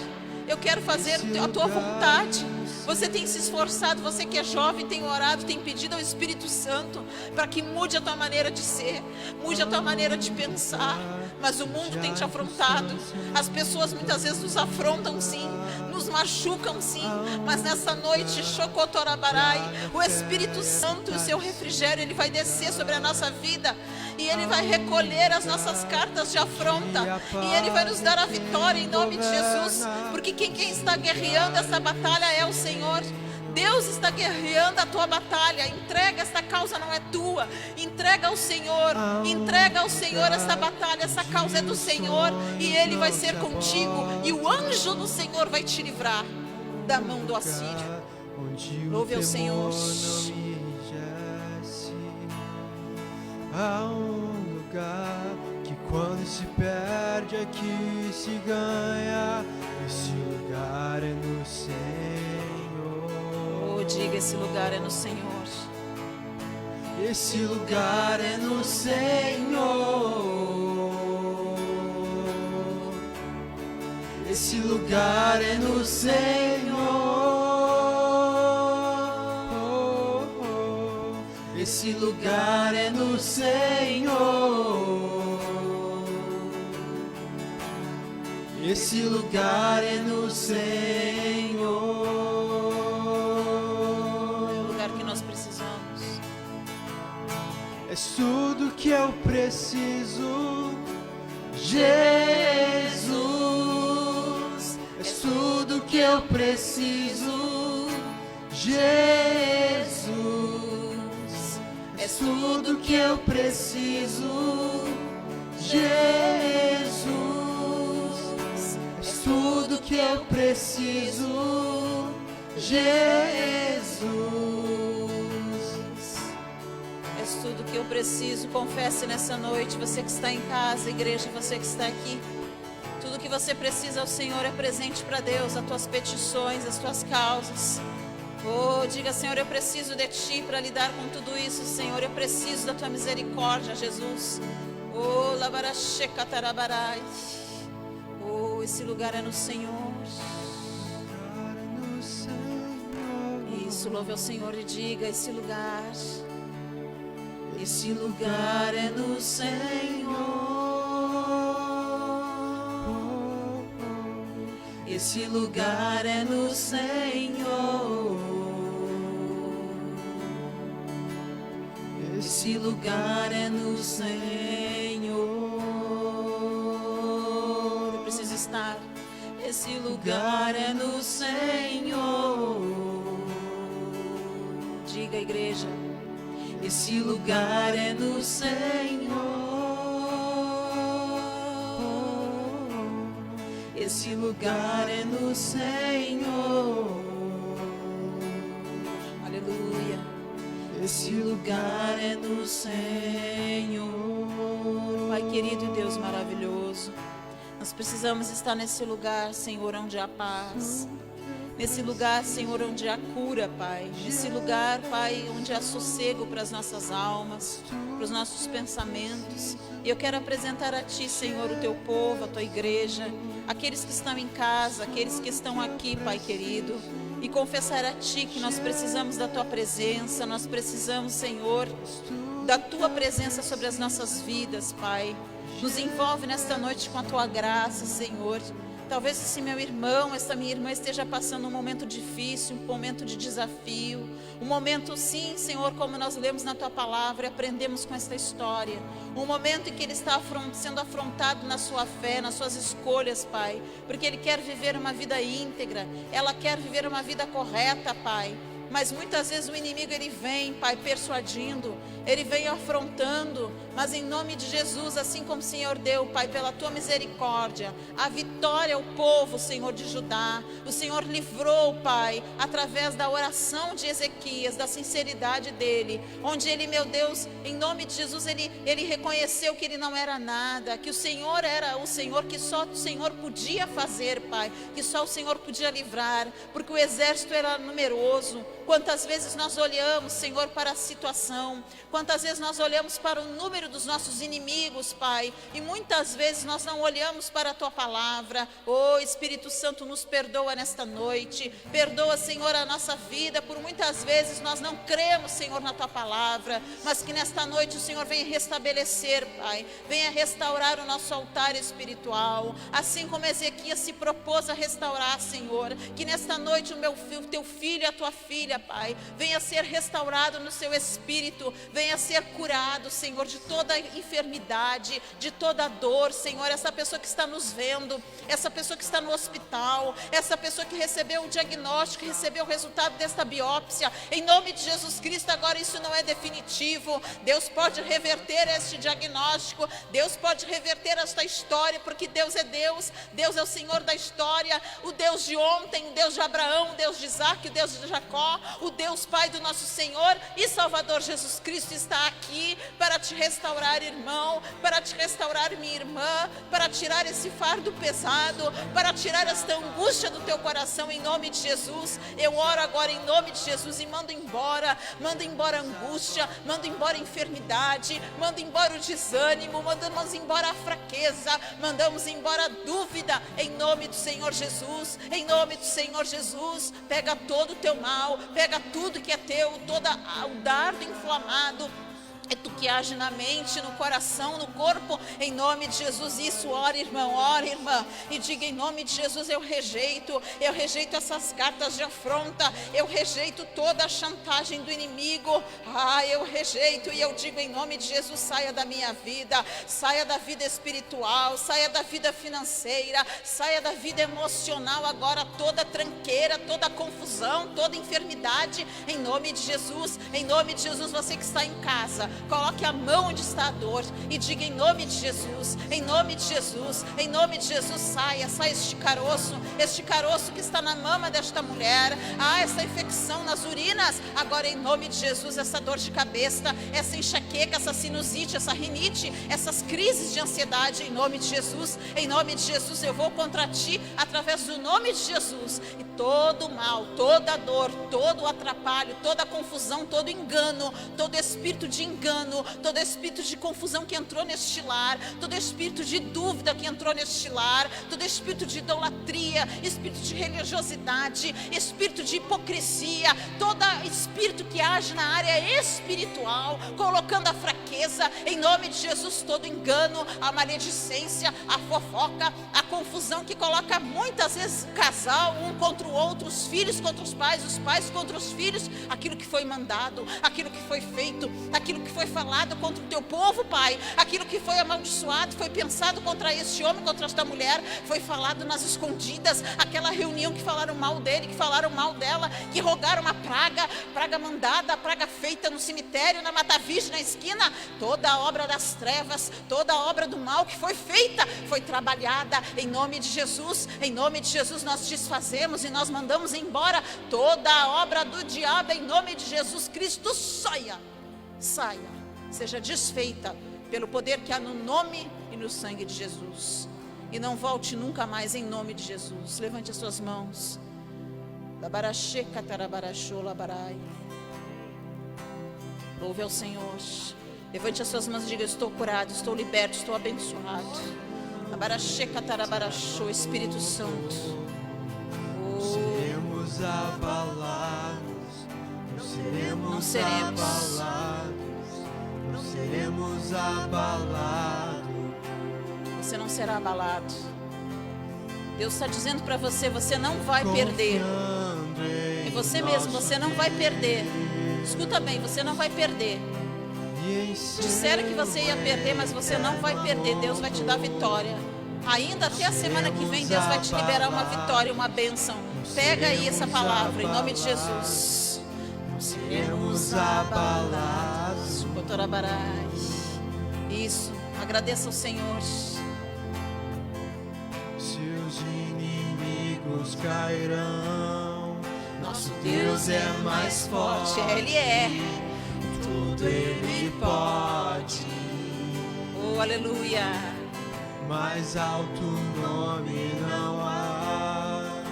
eu quero fazer a tua vontade. Você tem se esforçado, você que é jovem tem orado, tem pedido ao Espírito Santo para que mude a tua maneira de ser, mude a tua maneira de pensar. Mas o mundo tem te afrontado. As pessoas muitas vezes nos afrontam sim, nos machucam sim. Mas nessa noite, Chocotorabarai, o Espírito Santo, o seu refrigério, ele vai descer sobre a nossa vida. E ele vai recolher as nossas cartas de afronta. E ele vai nos dar a vitória em nome de Jesus. Porque quem está guerreando essa batalha é o Senhor. Deus está guerreando a tua batalha. Entrega, esta causa não é tua. Entrega ao Senhor. Entrega ao Senhor esta batalha. Essa causa é do Senhor. E Ele vai ser contigo. E o anjo do Senhor vai te livrar da mão do assírio. Louve ao Senhor. Há um lugar que quando se perde aqui se ganha. Esse lugar é no Senhor. Oh, diga, esse lugar é no Senhor. Esse lugar é no Senhor. Esse lugar é no Senhor. Esse lugar é no Senhor. Esse lugar é no Senhor. É o lugar que nós precisamos. É tudo que eu preciso, Jesus. É tudo que eu preciso, Jesus. É tudo que eu preciso, Jesus. É tudo que eu preciso, Jesus. És tudo que eu preciso. Confesse nessa noite, você que está em casa, igreja, você que está aqui. Tudo que você precisa ao Senhor é presente para Deus, as tuas petições, as tuas causas. Oh, diga: Senhor, eu preciso de Ti para lidar com tudo isso. Senhor, eu preciso da Tua misericórdia, Jesus. Oh, labarachecatarabarai. Oh, esse lugar é no Senhor. Isso, louve ao Senhor e diga: esse lugar é no Senhor. Esse lugar é no Senhor. Esse lugar é no Senhor. Eu preciso estar. Esse lugar é no Senhor. Diga, igreja: esse lugar é no Senhor. Esse lugar é no Senhor. Aleluia. Esse lugar é no Senhor. Pai querido e Deus maravilhoso, nós precisamos estar nesse lugar, Senhor, onde há paz. Nesse lugar, Senhor, onde há cura, Pai. Nesse lugar, Pai, onde há sossego para as nossas almas, para os nossos pensamentos. E eu quero apresentar a Ti, Senhor, o Teu povo, a Tua igreja, aqueles que estão em casa, aqueles que estão aqui, Pai querido, e confessar a Ti que nós precisamos da Tua presença, nós precisamos, Senhor, da Tua presença sobre as nossas vidas, Pai. Nos envolve nesta noite com a Tua graça, Senhor. Talvez esse meu irmão, essa minha irmã esteja passando um momento difícil, um momento de desafio, um momento, sim, Senhor, como nós lemos na Tua palavra e aprendemos com esta história, um momento em que ele está sendo afrontado na sua fé, nas suas escolhas, Pai, porque ele quer viver uma vida íntegra, ela quer viver uma vida correta, Pai. mas muitas vezes o inimigo ele vem, Pai, persuadindo, ele vem afrontando, mas em nome de Jesus, assim como o Senhor deu, Pai, pela tua misericórdia, a vitória ao povo, Senhor, de Judá, o Senhor livrou, Pai, através da oração de Ezequias, da sinceridade dele, onde ele, meu Deus, em nome de Jesus, ele reconheceu que ele não era nada, que o Senhor era o Senhor, que só o Senhor podia fazer, Pai, que só o Senhor podia livrar, porque o exército era numeroso. Quantas vezes nós olhamos, Senhor, para a situação, quantas vezes nós olhamos para o número dos nossos inimigos, Pai, e muitas vezes nós não olhamos para a tua palavra. Oh, Espírito Santo, nos perdoa nesta noite, perdoa, Senhor, a nossa vida, por muitas vezes nós não cremos, Senhor, na tua palavra, mas que nesta noite o Senhor venha restabelecer, Pai, venha restaurar o nosso altar espiritual, assim como Ezequias se propôs a restaurar, Senhor, que nesta noite o teu filho e a tua filha, Pai, venha ser restaurado no seu espírito, venha ser curado, Senhor, de toda enfermidade, de toda dor, Senhor, essa pessoa que está nos vendo, essa pessoa que está no hospital, essa pessoa que recebeu o diagnóstico, recebeu o resultado desta biópsia, em nome de Jesus Cristo, agora isso não é definitivo, Deus pode reverter este diagnóstico, Deus pode reverter esta história, porque Deus é Deus, Deus é o Senhor da história, o Deus de ontem, o Deus de Abraão, o Deus de Isaac, o Deus de Jacó, o Deus Pai do nosso Senhor e Salvador Jesus Cristo está aqui para te restaurar, irmão, para te restaurar, minha irmã, para tirar esse fardo pesado, para tirar esta angústia do teu coração, em nome de Jesus. Eu oro agora em nome de Jesus e mando embora a angústia, mando embora a enfermidade, mando embora o desânimo, mandamos embora a fraqueza, mandamos embora a dúvida, em nome do Senhor Jesus, em nome do Senhor Jesus. Pega todo o teu mal, pega tudo que é teu, todo o dardo inflamado, é tu que age na mente, no coração, no corpo, em nome de Jesus. Isso, ora, irmão, ora, irmã, e diga em nome de Jesus: eu rejeito essas cartas de afronta, eu rejeito toda a chantagem do inimigo, eu rejeito, e eu digo em nome de Jesus: saia da minha vida, saia da vida espiritual, saia da vida financeira, saia da vida emocional agora, toda tranqueira, toda confusão, toda enfermidade, em nome de Jesus, em nome de Jesus. Você que está em casa, coloque a mão onde está a dor e diga em nome de Jesus, em nome de Jesus, em nome de Jesus, saia este caroço que está na mama desta mulher, essa infecção nas urinas, agora em nome de Jesus, essa dor de cabeça, essa enxaqueca, essa sinusite, essa rinite, essas crises de ansiedade, em nome de Jesus, eu vou contra ti, através do nome de Jesus, e todo mal, toda dor, todo o atrapalho, toda a confusão, todo engano, todo espírito de engano, todo espírito de confusão que entrou neste lar, todo espírito de dúvida que entrou neste lar, todo espírito de idolatria, espírito de religiosidade, espírito de hipocrisia, todo espírito que age na área espiritual, colocando a fraqueza, em nome de Jesus, todo engano, a maledicência, a fofoca, a confusão que coloca muitas vezes o casal um contra o outro, os filhos contra os pais contra os filhos, aquilo que foi mandado, aquilo que foi feito, aquilo que foi falado contra o teu povo, Pai, aquilo que foi amaldiçoado, foi pensado contra este homem, contra esta mulher, foi falado nas escondidas, aquela reunião que falaram mal dele, que falaram mal dela, que rogaram uma praga mandada, a praga feita no cemitério, na Mata Virgem, na esquina, toda a obra das trevas, toda a obra do mal que foi feita, foi trabalhada, em nome de Jesus, nós desfazemos e nós mandamos embora toda a obra do diabo, em nome de Jesus Cristo, saia, seja desfeita pelo poder que há no nome e no sangue de Jesus, e não volte nunca mais, em nome de Jesus. Levante as suas mãos. Louve ao Senhor. Levante as suas mãos e diga: estou curado, estou liberto, estou abençoado. Espírito Santo, seremos abalados, não seremos abalados. Você não será abalado. Deus está dizendo para você: você não vai perder. É você mesmo, você não vai perder. Escuta bem, você não vai perder. Disseram que você ia perder, mas você não vai perder. Deus vai te dar vitória. Ainda até a semana que vem, Deus vai te liberar uma vitória, uma bênção. Pega aí essa palavra, em nome de Jesus. seremos abalados. Cotorabarai. Isso, agradeça ao Senhor. Seus inimigos cairão. Nosso Deus é mais forte, Ele é. Tudo Ele pode. Oh, aleluia. Mais alto nome não há.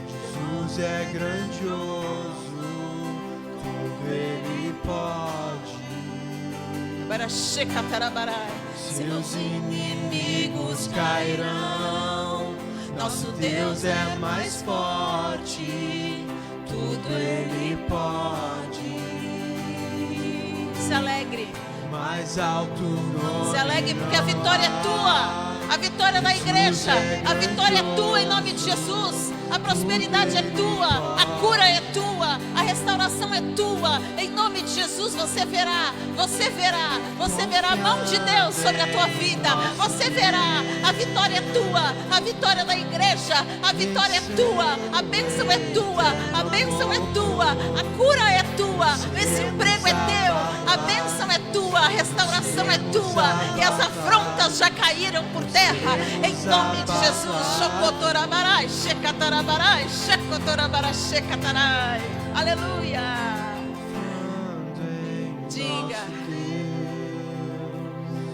Jesus é grandioso. Tudo Ele pode. Seus inimigos cairão. Nosso Deus é mais forte. Tudo Ele pode. Se alegre. Mais alto nome. Se alegre porque a vitória é tua. A vitória da igreja. A vitória é tua em nome de Jesus. A prosperidade é tua. A cura é tua. A restauração é tua. Em nome de Jesus você verá. Você verá. Você verá a mão de Deus sobre a tua vida. Você verá. A vitória é tua. A vitória da igreja. A vitória é tua. A bênção é tua. A bênção é tua. A cura é tua. Esse emprego é teu. A bênção é tua. A restauração é tua. E as afrontas já caíram por terra. Em nome de Jesus. Shokotorabarai, shekatarabarai, shekotorabarai, shekatarai. Aleluia.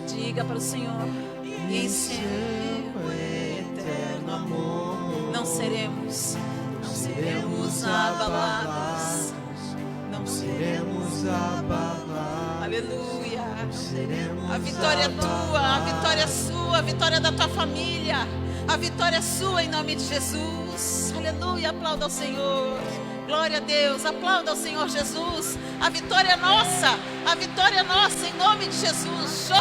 Diga para o Senhor. E em seu eterno amor não seremos abalados. Não seremos abalados. Aleluia. A vitória é tua, a vitória é sua, a vitória é da tua família. A vitória é sua em nome de Jesus. Aleluia, aplauda ao Senhor. Glória a Deus, aplauda ao Senhor Jesus. A vitória é nossa, a vitória é nossa em nome de Jesus.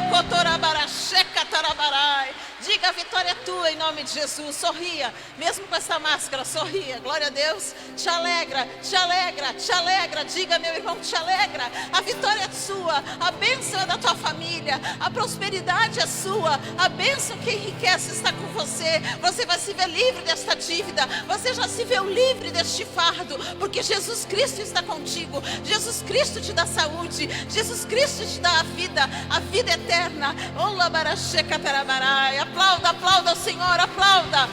Diga, a vitória é tua em nome de Jesus. Sorria, mesmo com essa máscara, sorria. Glória a Deus, te alegra, te alegra, te alegra. Diga, meu irmão, te alegra. A vitória é sua, a bênção é da tua família, a prosperidade é sua, a bênção que enriquece está com você. Você vai se ver livre desta dívida, você já se viu livre deste fardo, porque Jesus Cristo está contigo. Jesus Cristo te dá saúde, Jesus Cristo te dá a vida eterna. Aplauda, aplauda o Senhor, aplauda.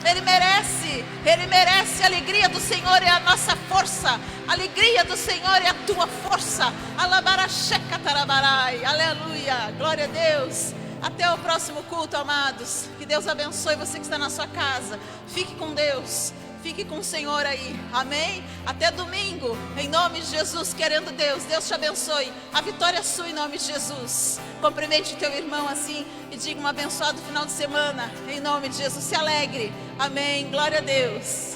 Ele merece a alegria do Senhor é a nossa força. A alegria do Senhor é a tua força. Aleluia, glória a Deus. Até o próximo culto, amados. Que Deus abençoe você que está na sua casa. Fique com Deus. Fique com o Senhor aí, amém? Até domingo, em nome de Jesus, querendo Deus, Deus te abençoe. A vitória é sua em nome de Jesus. Cumprimente o teu irmão assim e diga um abençoado final de semana, em nome de Jesus. Se alegre, amém? Glória a Deus.